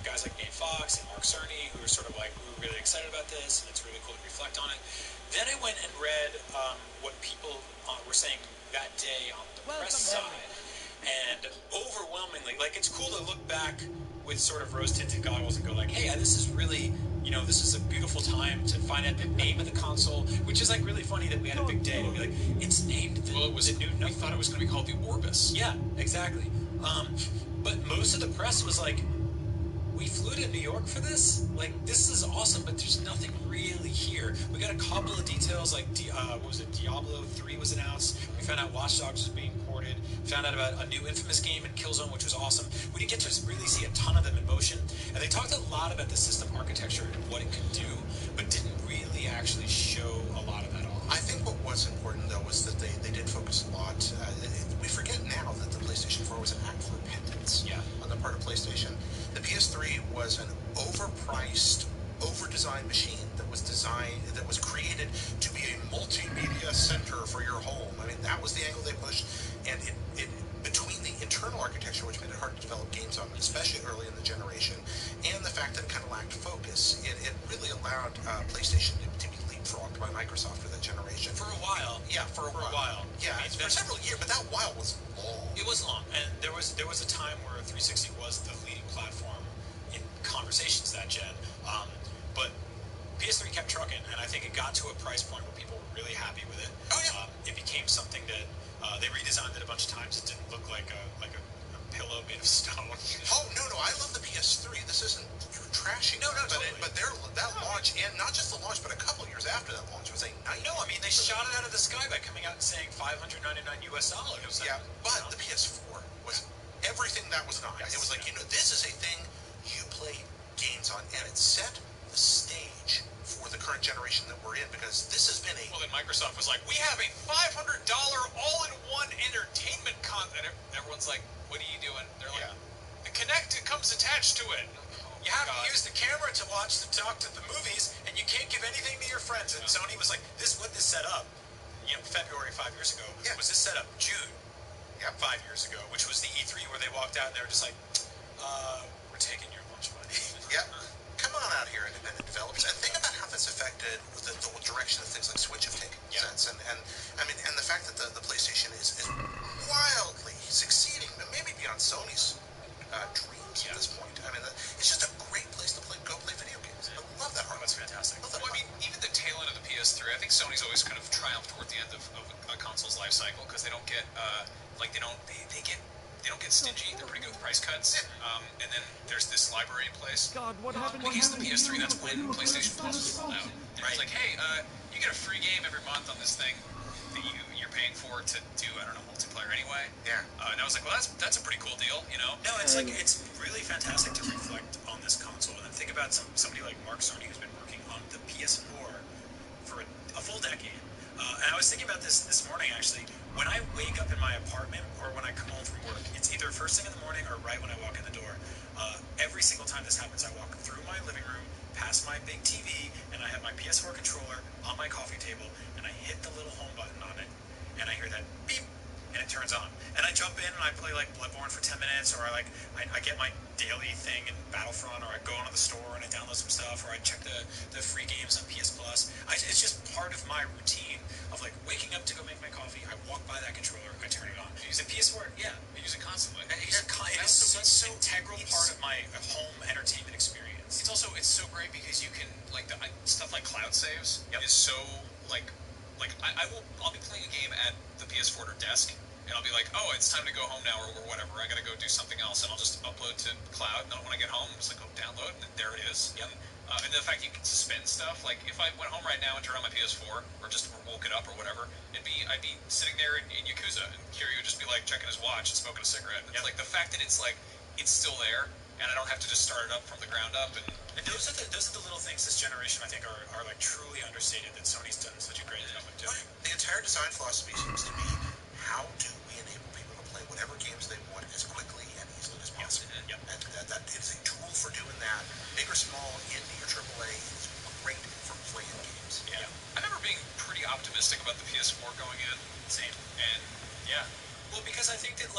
Guys like Nate Fox and Mark Cerny, who were sort of like, we were really excited about this, and it's really cool to reflect on it. Then I went and read what people were saying that day on the press side, and overwhelmingly, like, it's cool to look back with sort of rose-tinted goggles and go like, hey, this is really, this is a beautiful time to find out the name of the console, which is like really funny that we had a big day to be like, it's named the new. We thought it was going to be called the Orbis. Yeah, exactly. But most of the press was like, we flew to New York for this? Like, this is awesome, but there's nothing really here. We got a couple of details, like, Diablo 3 was announced. We found out Watch Dogs was being ported. Found out about a new Infamous game in Killzone, which was awesome. We didn't get to really see a ton of them in motion. And they talked a lot about the system architecture and what it could do, but didn't really actually show a lot of that off. I think what was important, though, was that they did focus a lot. We forget now that the PlayStation 4 was an act of repentance on the part of PlayStation. The PS3 was an overpriced, over-designed machine that was created to be a multimedia center for your home. I mean, that was the angle they pushed, and it between the internal architecture, which made it hard to develop games on, especially early in the generation, and the fact that it kind of lacked focus, it really allowed PlayStation to be leapfrogged by Microsoft for that generation. For a while. Yeah, for a while. Yeah, for several years, but that while was long. It was long, and there was a time where 360 was the leading platform in conversations that gen, but PS3 kept trucking, and I think it got to a price point where people were really happy with it. Oh yeah. It became something that they redesigned it a bunch of times. It didn't look like a pillow made of stone. Oh no, I love the PS3. This isn't trashing. No, totally. But that launch, and not just the launch, but a couple years after that launch was a nightmare. No, I mean they shot it out of the sky by coming out and saying $599 US. Yeah, but the PS4 was everything that was not. It was like, this is a thing you play games on, and it set the stage for the current generation that we're in, because this has been a... Well, then Microsoft was like, we have a $599 you have to use the camera to talk to the movies, and you can't give anything to your friends. And Sony was like, this set up, February 5 years ago. Was this set up June 5 years ago, which was the E3 where they walked out and they were just like, we're taking your lunch money. Yep. Come on out here, independent developers, and think about how that's affected the direction that things like Switch have taken. Sense. And the fact that the PlayStation is wildly succeeding, maybe beyond Sony's dreams at this point. I mean, it's just a great place to go play video games. I love that hardware. That's fantastic. Well, I mean, even the tail end of the PS3, I think Sony's always kind of triumphed toward the end of a console's life cycle because they don't get they don't get stingy. They're pretty good with price cuts. And then there's this library in place. God, what happened? In the case of the PS3, that's when PlayStation Plus was rolled out. And it was like, hey, you get a free game every month on this thing that you're paying for to do, I don't know, multiplayer anyway. Yeah. And I was like, well, that's a pretty cool deal, No, it's like, it's really fantastic to reflect on this console and then think about somebody like Mark Cerny who's been working on the PS4 for a full decade. And I was thinking about this morning, actually. When I wake up in my apartment or when I come home from work, it's either first thing in the morning or right when I walk in the door. Every single time this happens, I walk through my living room, past my big TV, and I have my PS4 controller on my coffee table, and I hit the little home button on it, and I hear that beep, and it turns on. And I jump in and I play like Bloodborne for 10 minutes, or I get my daily thing in Battlefront, or I go into the store and I download some stuff, or I check the free games on PS Plus. It's just part of my routine of like waking up to go make my coffee. I walk by that controller, I turn it on. Use the PS4, yeah. I use it constantly. It's such an integral part of my home entertainment experience. It's so great because you can stuff like cloud saves is so I'll be playing a game at the PS4 or desk, and I'll be like, oh, it's time to go home now, or whatever. I gotta go do something else, and I'll just upload to cloud. And then when I get home, I'm just like, oh, download, and there it is. Yep. And the fact you can suspend stuff, like if I went home right now and turned on my PS4, or just woke it up or whatever, I'd be sitting there in Yakuza, and Kiryu would just be like checking his watch and smoking a cigarette. And it's like the fact that it's still there, and I don't have to just start it up from the ground up. And those are the little things this generation I think are like truly understated that Sony's done such a great job of doing. The entire design philosophy seems to be, how do we enable people to play whatever games they want as quickly and easily as possible? Yep. And that is a tool for doing that. Big or small, indie or AAA, is great for playing games. Yeah. I remember being pretty optimistic about the PS4 going in. Same. And yeah. Well, because I think that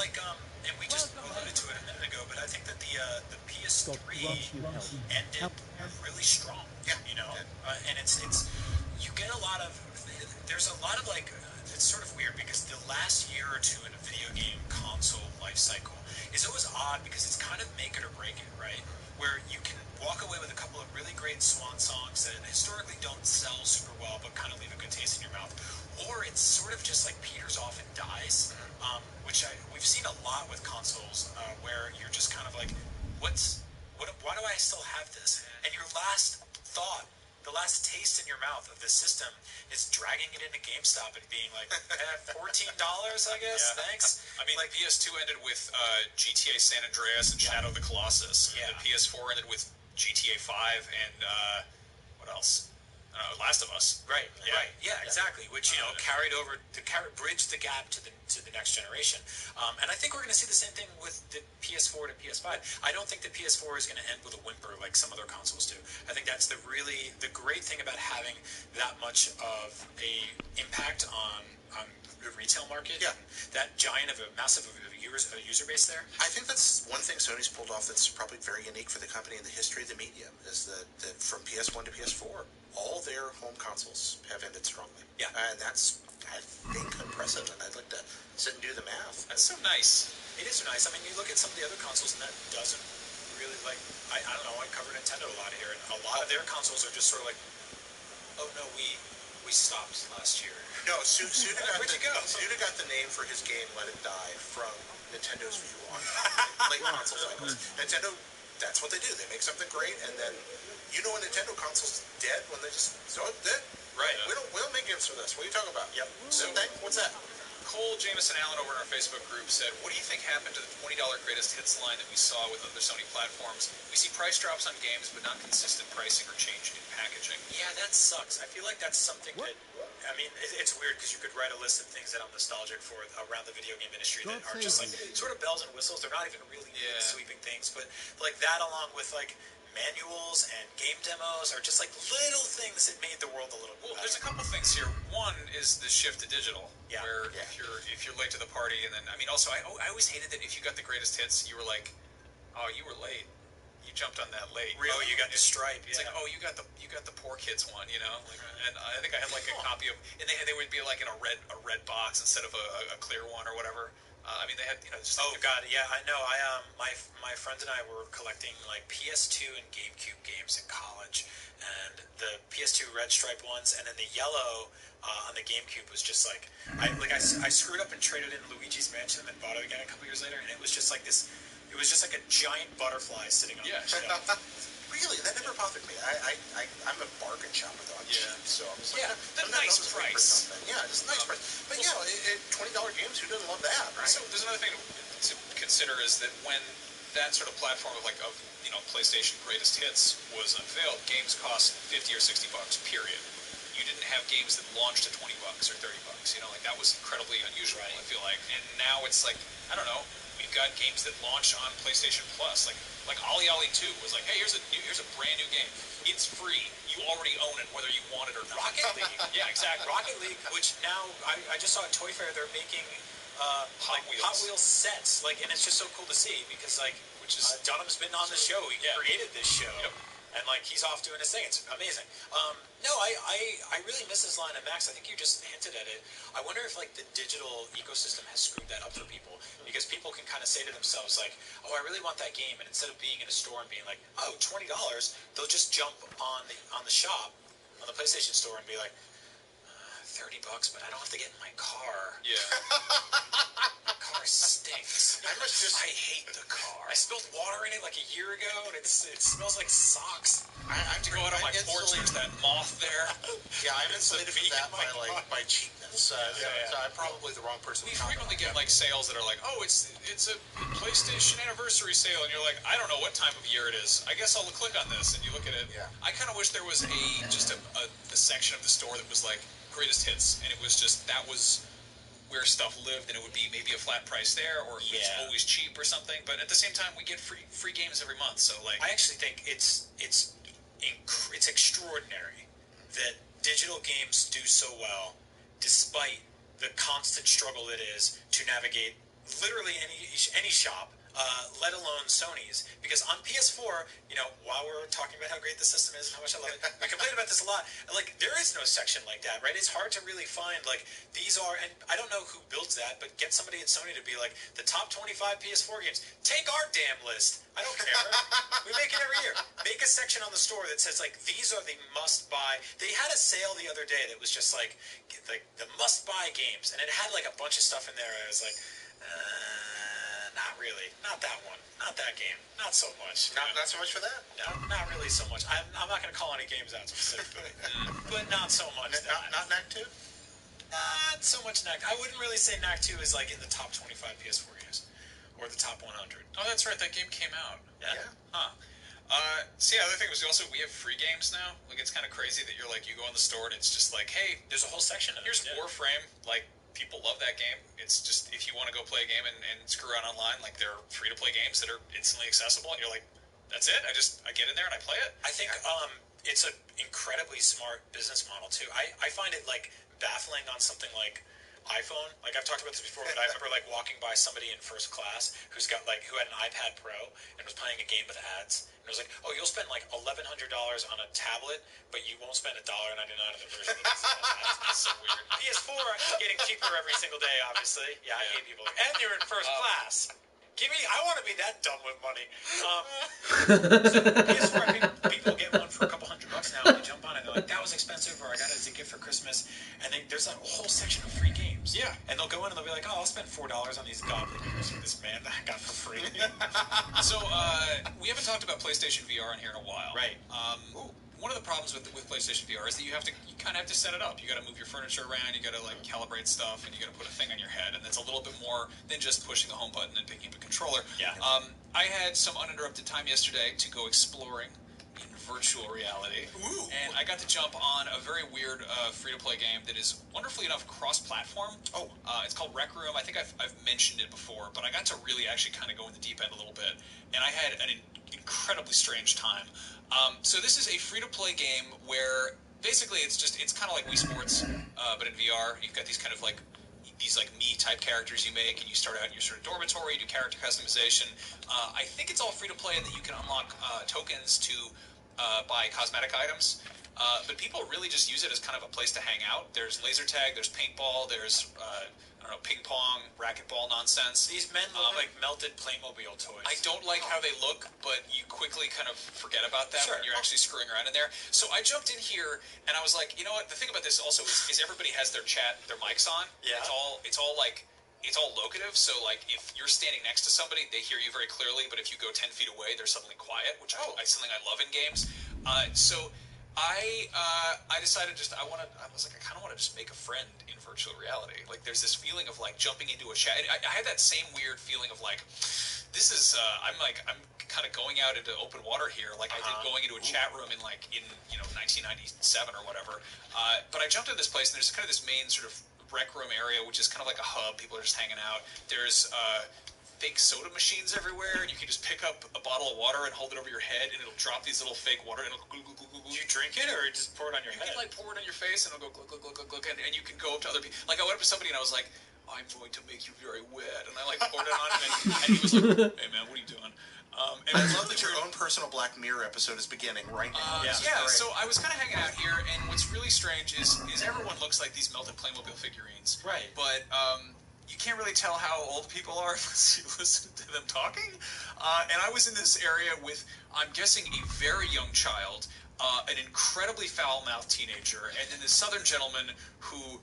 and we just alluded to it a minute ago, but I think that the PS3 ended really strong. Yeah. And it's you get a lot of there's a lot of it's sort of weird because the last year or two in a video game console life cycle is always odd because it's kind of make it or break it, right? Where you can walk away with a couple of really great swan songs that historically don't sell super well but kind of leave a good taste in your mouth, or it's sort of just like peters off and dies, which we've seen a lot with consoles where you're just kind of like, why do I still have this? And your last thought, the last taste in your mouth of this system is dragging it into GameStop and being like, $14, I guess, thanks. I mean, PS2 ended with GTA San Andreas and Shadow of the Colossus. Yeah. The PS4 ended with GTA 5 and what else? Last of Us. Right. Exactly. Which bridged the gap to the next generation. And I think we're going to see the same thing with the PS4 to PS5. I don't think the PS4 is going to end with a whimper like some other consoles do. I think that's the great thing about having that much of a impact on the retail market. Yeah. That giant of a massive user base there. I think that's one thing Sony's pulled off that's probably very unique for the company in the history of the medium, is that from PS1 to PS4, all their home consoles have ended strongly. Yeah. And that's, I think, impressive, and I'd like to sit and do the math. That's so nice. It is nice. I mean, you look at some of the other consoles, and that doesn't really, I don't know, I cover Nintendo a lot here, and a lot of their consoles are just sort of like, oh no, we stopped last year. No, Suda got the name for his game, Let It Die, from Nintendo's view on late console cycles. Nintendo, that's what they do. They make something great, and then a Nintendo console's dead when they just dead. Right. We don't make games for this. What are you talking about? Yep. Same thing. What's that? Cole Jameson Allen over in our Facebook group said, what do you think happened to the $20 greatest hits line that we saw with other Sony platforms? We see price drops on games, but not consistent pricing or change in packaging. Yeah, that sucks. I feel like that's something that, I mean, it's weird because you could write a list of things that I'm nostalgic for around the video game industry that are just like sort of bells and whistles. They're not even really sweeping things, but like that along with like manuals and game demos are just like little things that made the world a little Well, better. there's a couple things here. One is the shift to digital, where if you're late to the party, and then also I always hated that if you got the greatest hits, you were like, oh, you were late. You jumped on that late. Really? Oh, you got the stripe. It's like, oh, you got the poor kids one, Like, and I think I had like a copy of, and they would be like in a red box instead of a clear one or whatever. They had just. Oh God, yeah, I know. My friends and I were collecting like PS2 and GameCube games in college, and the PS2 red stripe ones, and then the yellow on the GameCube was just like I screwed up and traded in Luigi's Mansion and then bought it again a couple years later, and it was just like this. It was just like a giant butterfly sitting on the shelf. Really, that never bothered me. I'm a bargain shopper though. I'm cheap, so I'm just like, the nice price. Yeah, it's a nice price. But $20 games, who doesn't love that, right? So there's another thing to consider is that when that sort of platform of PlayStation Greatest Hits was unveiled, games cost $50 or $60, period. You didn't have games that launched at $20 or $30. That was incredibly unusual. I feel like, and now it's like, I don't know. We've got games that launch on PlayStation Plus, like Ollie Ollie 2 was like, hey, here's a brand new game. It's free. You already own it, whether you want it or not. Rocket League. Yeah, exactly. Rocket League, which now I just saw at Toy Fair, they're making Hot Wheels sets, and it's just so cool to see because Dunham's been on the show. He created this show. Yep. And he's off doing his thing. It's amazing. No, I really miss this line. And Max, I think you just hinted at it. I wonder if the digital ecosystem has screwed that up for people, because people can kind of say to themselves oh, I really want that game, and instead of being in a store and being like, oh, $20, they'll just jump on the shop, on the PlayStation store, and be like, $30, but I don't have to get in my car. Yeah. My car stinks. I hate the car. I spilled water in it a year ago, and it smells like socks. I have to go out on my porch. There's that moth there. Yeah, I'm insulated from that by cheapness. So I'm probably the wrong person. We frequently get sales that are like, oh, it's a PlayStation anniversary sale, and you're like, I don't know what time of year it is. I guess I'll click on this, and you look at it. Yeah. I kind of wish there was a section of the store that was like greatest hits, and it was just that was where stuff lived, and it would be maybe a flat price there, or it's always cheap or something. But at the same time, we get free games every month. So I actually think it's extraordinary that digital games do so well, despite the constant struggle it is to navigate literally any shop, let alone Sony's. Because on PS4, while we're talking about how great the system is and how much I love it, we complain about this a lot. There is no section like that, right? It's hard to really find, these are, and I don't know who builds that, but get somebody at Sony to be like, the top 25 PS4 games. Take our damn list. I don't care. We make it every year. Make a section on the store that says, these are the must-buy. They had a sale the other day that was just, the must-buy games, and it had, a bunch of stuff in there. I was like, not really. Not that one. Not that game. Not so much. Not so much for that? No, not really so much. I'm not going to call any games out specifically. But not so much. Not Knack 2? Not so much Knack. I wouldn't really say Knack 2 is in the top 25 PS4 games. Or the top 100. Oh, that's right. That game came out. Yeah. Huh. The other thing was we have free games now. It's kind of crazy that you're you go in the store and it's just hey, there's a whole section of here's Warframe. People love that game. It's just, if you want to go play a game and screw around online, they're free to play games that are instantly accessible, and you're like, that's it? I get in there and I play it? I think it's an incredibly smart business model too. I find it baffling on something like iPhone. I've talked about this before, but I remember walking by somebody in first class who had an iPad Pro and was playing a game with ads. And it was oh, you'll spend $1,100 on a tablet, but you won't spend $1.99 on the version of this. That's so weird. PS4 getting cheaper every single day, obviously. Yeah, I hate people. And you're in first class. I want to be that dumb with money. So PS4, I think people get one for a couple $100 now, and they jump on it, and they're that was expensive, or I got it as a gift for Christmas, and there's a whole section of free games. Yeah. And they'll go in and they'll be like, oh, I'll spend $4 on these goblet ears for this man that I got for free. So, we haven't talked about PlayStation VR in here in a while. Right. One of the problems with PlayStation VR is that you kind of have to set it up. You got to move your furniture around. You got to calibrate stuff, and you got to put a thing on your head, and that's a little bit more than just pushing the home button and picking up a controller. Yeah. I had some uninterrupted time yesterday to go exploring in virtual reality. Ooh. And I got to jump on a very weird free-to-play game that is, wonderfully enough, cross-platform. Oh. It's called Rec Room. I think I've mentioned it before, but I got to really actually kind of go in the deep end a little bit, and I had an incredibly strange time. So this is a free-to-play game where basically it's kind of like Wii Sports, but in VR. You've got these kind of like these like me-type characters you make, and you start out in your sort of dormitory, you do character customization. I think it's all free-to-play in that you can unlock tokens to buy cosmetic items. But people really just use it as kind of a place to hang out. There's laser tag, there's paintball, there's I don't know, ping pong, racquetball nonsense. These men look like melted Playmobil toys. I don't like how they look, but you quickly kind of forget about that when you're actually screwing around in there. So I jumped in here, and I was like, you know what? The thing about this also is everybody has their chat, their mics on. Yeah. It's all locative, so like if you're standing next to somebody, they hear you very clearly, but if you go 10 feet away, they're suddenly quiet, which is something I love in games. So I decided I was like, I kind of want to just make a friend in virtual reality. Like there's this feeling of like jumping into a chat. I had that same weird feeling of like, this is, I'm kind of going out into open water here, like I did going into a chat room in 1997 or whatever. But I jumped into this place, and there's kind of this main sort of rec room area, which is kind of like a hub. People are just hanging out. There's fake soda machines everywhere, and you can just pick up a bottle of water and hold it over your head, and it'll drop these little fake water, and it'll glug, glug, glug, glug. Do you drink it, or just pour it on your head? You can like pour it on your face, and it'll go glug, glug, glug, glug, glug, and you can go up to other people. Like I went up to somebody, and I was like, I'm going to make you very wet, and I like poured it on him, and he was like, hey man, what are you doing? And I love that your own personal Black Mirror episode is beginning right now. So I was kind of hanging out here, and what's really strange is everyone looks like these melted Playmobil figurines. Right. But you can't really tell how old people are unless you listen to them talking. And I was in this area with, I'm guessing, a very young child, an incredibly foul-mouthed teenager, and then this southern gentleman who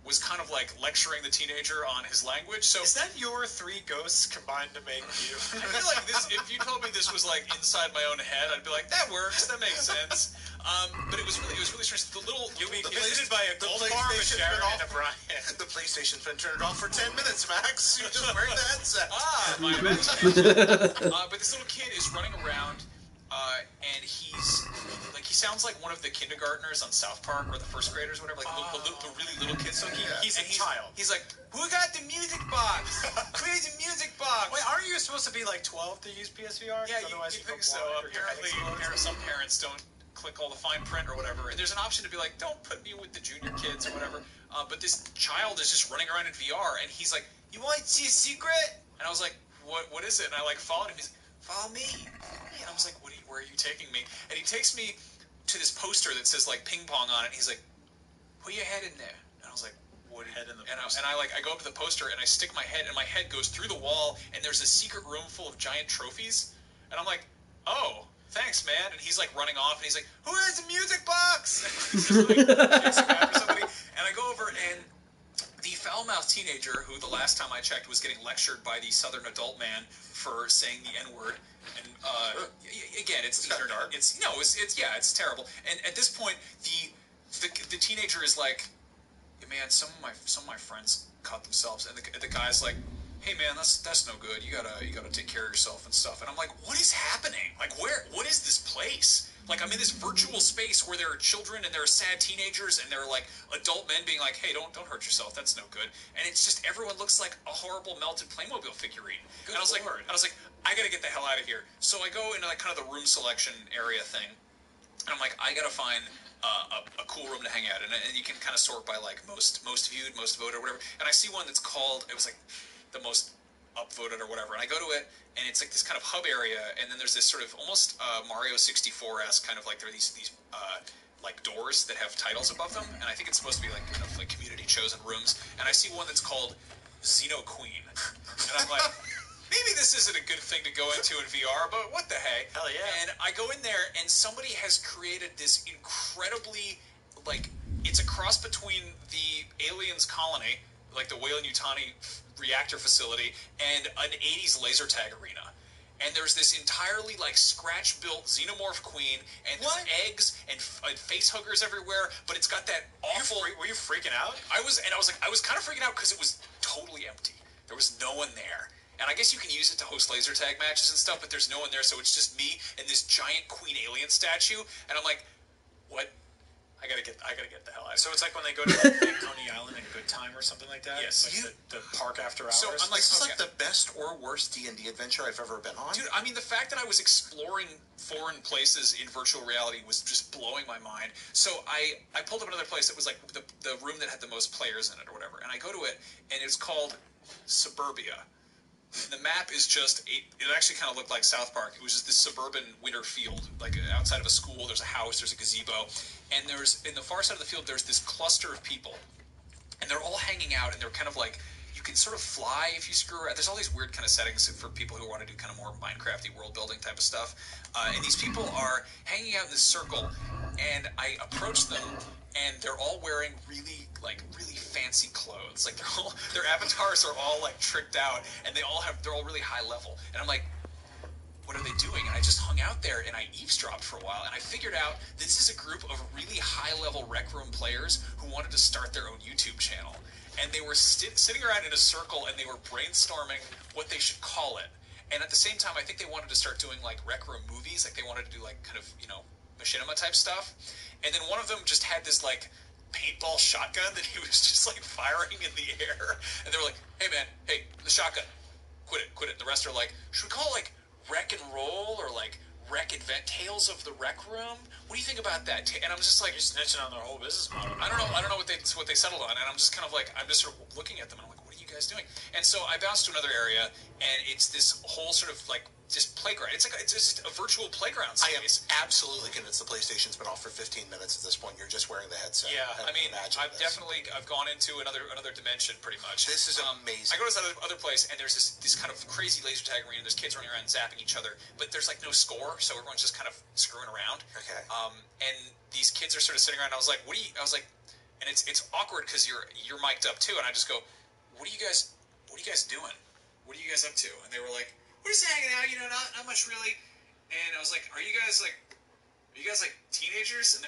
was kind of like lecturing the teenager on his language. So is that your three ghosts combined to make you? I feel like this. If you told me this was like inside my own head, I'd be like, that works. That makes sense. But it was really strange. You'll be visited by a gold farm with Sharon and O'Brien. The PlayStation's been turned off for 10 minutes, Max. You're just wearing the headset. My imagination. But this little kid is running around, and he's like, he sounds like one of the kindergartners on South Park, or the first graders, or whatever, like the really little kids. So he's a child. He's like, who got the music box? Where's the music box? Wait, aren't you supposed to be like 12 to use PSVR? Yeah, you think so. Apparently, some parents don't click all the fine print or whatever. And there's an option to be like, don't put me with the junior kids or whatever. But this child is just running around in VR, and he's like, you want to see a secret? And I was like, what is it? And I like followed him. He's like, follow me. And I was like, where are you taking me? And he takes me to this poster that says like ping pong on it. And he's like, put your head in there. And I was like, what head in the poster? And I go up to the poster, and I stick my head, and my head goes through the wall, and there's a secret room full of giant trophies. And I'm like, oh, thanks, man. And he's like running off, and he's like, who has the music box? And he's just like chasing after somebody. And I go over, and the foul-mouthed teenager, who the last time I checked was getting lectured by the southern adult man for saying the N-word. And again, it's dark. It's terrible. And at this point, the teenager is like, man, some of my friends caught themselves, and the guy's like, hey man, that's no good. You gotta take care of yourself and stuff. And I'm like, what is happening? Like, what is this place? Like, I'm in this virtual space where there are children and there are sad teenagers and there are like adult men being like, hey, don't hurt yourself. That's no good. And it's just, everyone looks like a horrible melted Playmobil figurine. And I was like, I gotta get the hell out of here. So I go into like kind of the room selection area thing, and I'm like, I gotta find a cool room to hang out in, and you can kind of sort by like most viewed, most voted, or whatever. And I see one that's called, it was like the most upvoted or whatever, and I go to it, and it's like this kind of hub area, and then there's this sort of almost Mario 64-esque kind of like, there are these like doors that have titles above them, and I think it's supposed to be like kind of like community chosen rooms, and I see one that's called Xeno Queen, and I'm like, maybe this isn't a good thing to go into in VR, but what the heck? Hell yeah. And I go in there, and somebody has created this incredibly, like, it's a cross between the aliens colony, like the Weyland-Yutani reactor facility, and an 80s laser tag arena. And there's this entirely, like, scratch-built xenomorph queen, and there's eggs and face huggers everywhere, but it's got that awful... Were you freaking out? I was kind of freaking out because it was totally empty. There was no one there. And I guess you can use it to host laser tag matches and stuff, but there's no one there, so it's just me and this giant Queen Alien statue. And I'm like, what? I gotta get the hell out of here. So it's like when they go to like Coney Island and Good Time or something like that? Yes. Like the park after hours? So I'm like, This is like the best or worst D&D adventure I've ever been on. Dude, I mean, the fact that I was exploring foreign places in virtual reality was just blowing my mind. So I pulled up another place that was like the room that had the most players in it or whatever. And I go to it, and it's called Suburbia. The map is just, it actually kind of looked like South Park. It was just this suburban winter field. Like outside of a school, there's a house, there's a gazebo. And there's, in the far side of the field, there's this cluster of people. And they're all hanging out, and they're kind of like, you can sort of fly if you screw around. There's all these weird kind of settings for people who want to do kind of more Minecrafty world building type of stuff. And these people are hanging out in this circle, and I approach them, and they're all wearing really fancy clothes. Like their avatars are all like tricked out, and they're all really high level. And I'm like, what are they doing? And I just hung out there and I eavesdropped for a while, and I figured out this is a group of really high-level Rec Room players who wanted to start their own YouTube channel. And they were sitting around in a circle, and they were brainstorming what they should call it. And at the same time, I think they wanted to start doing like Rec Room movies, like they wanted to do like kind of, machinima type stuff. And then one of them just had this like paintball shotgun that he was just like firing in the air. And they were like, hey man, hey, the shotgun, quit it. And the rest are like, should we call it like Wreck and Roll or like Wreck Advent Tales of the Rec Room? What do you think about that? And I'm just like, you're snitching on their whole business model. I don't know what they settled on, and I'm just kind of like, I'm just sort of looking at them, and I'm like, what are you guys doing? And so I bounced to another area, and it's this whole sort of like just playground. It's just a virtual playground space. I am absolutely convinced the PlayStation's been off for 15 minutes at this point. You're just wearing the headset. Yeah, I mean, I've gone into another dimension pretty much. This is amazing. I go to this other place, and there's this kind of crazy laser tag arena. There's kids running around zapping each other, but there's like no score, so everyone's just kind of screwing around. Okay. And these kids are sort of sitting around. And I was like, and it's awkward because you're mic'd up too, and I just go, what are you guys doing? What are you guys up to? And they were like, we're just hanging out, not much really. And I was like, are you guys like teenagers? And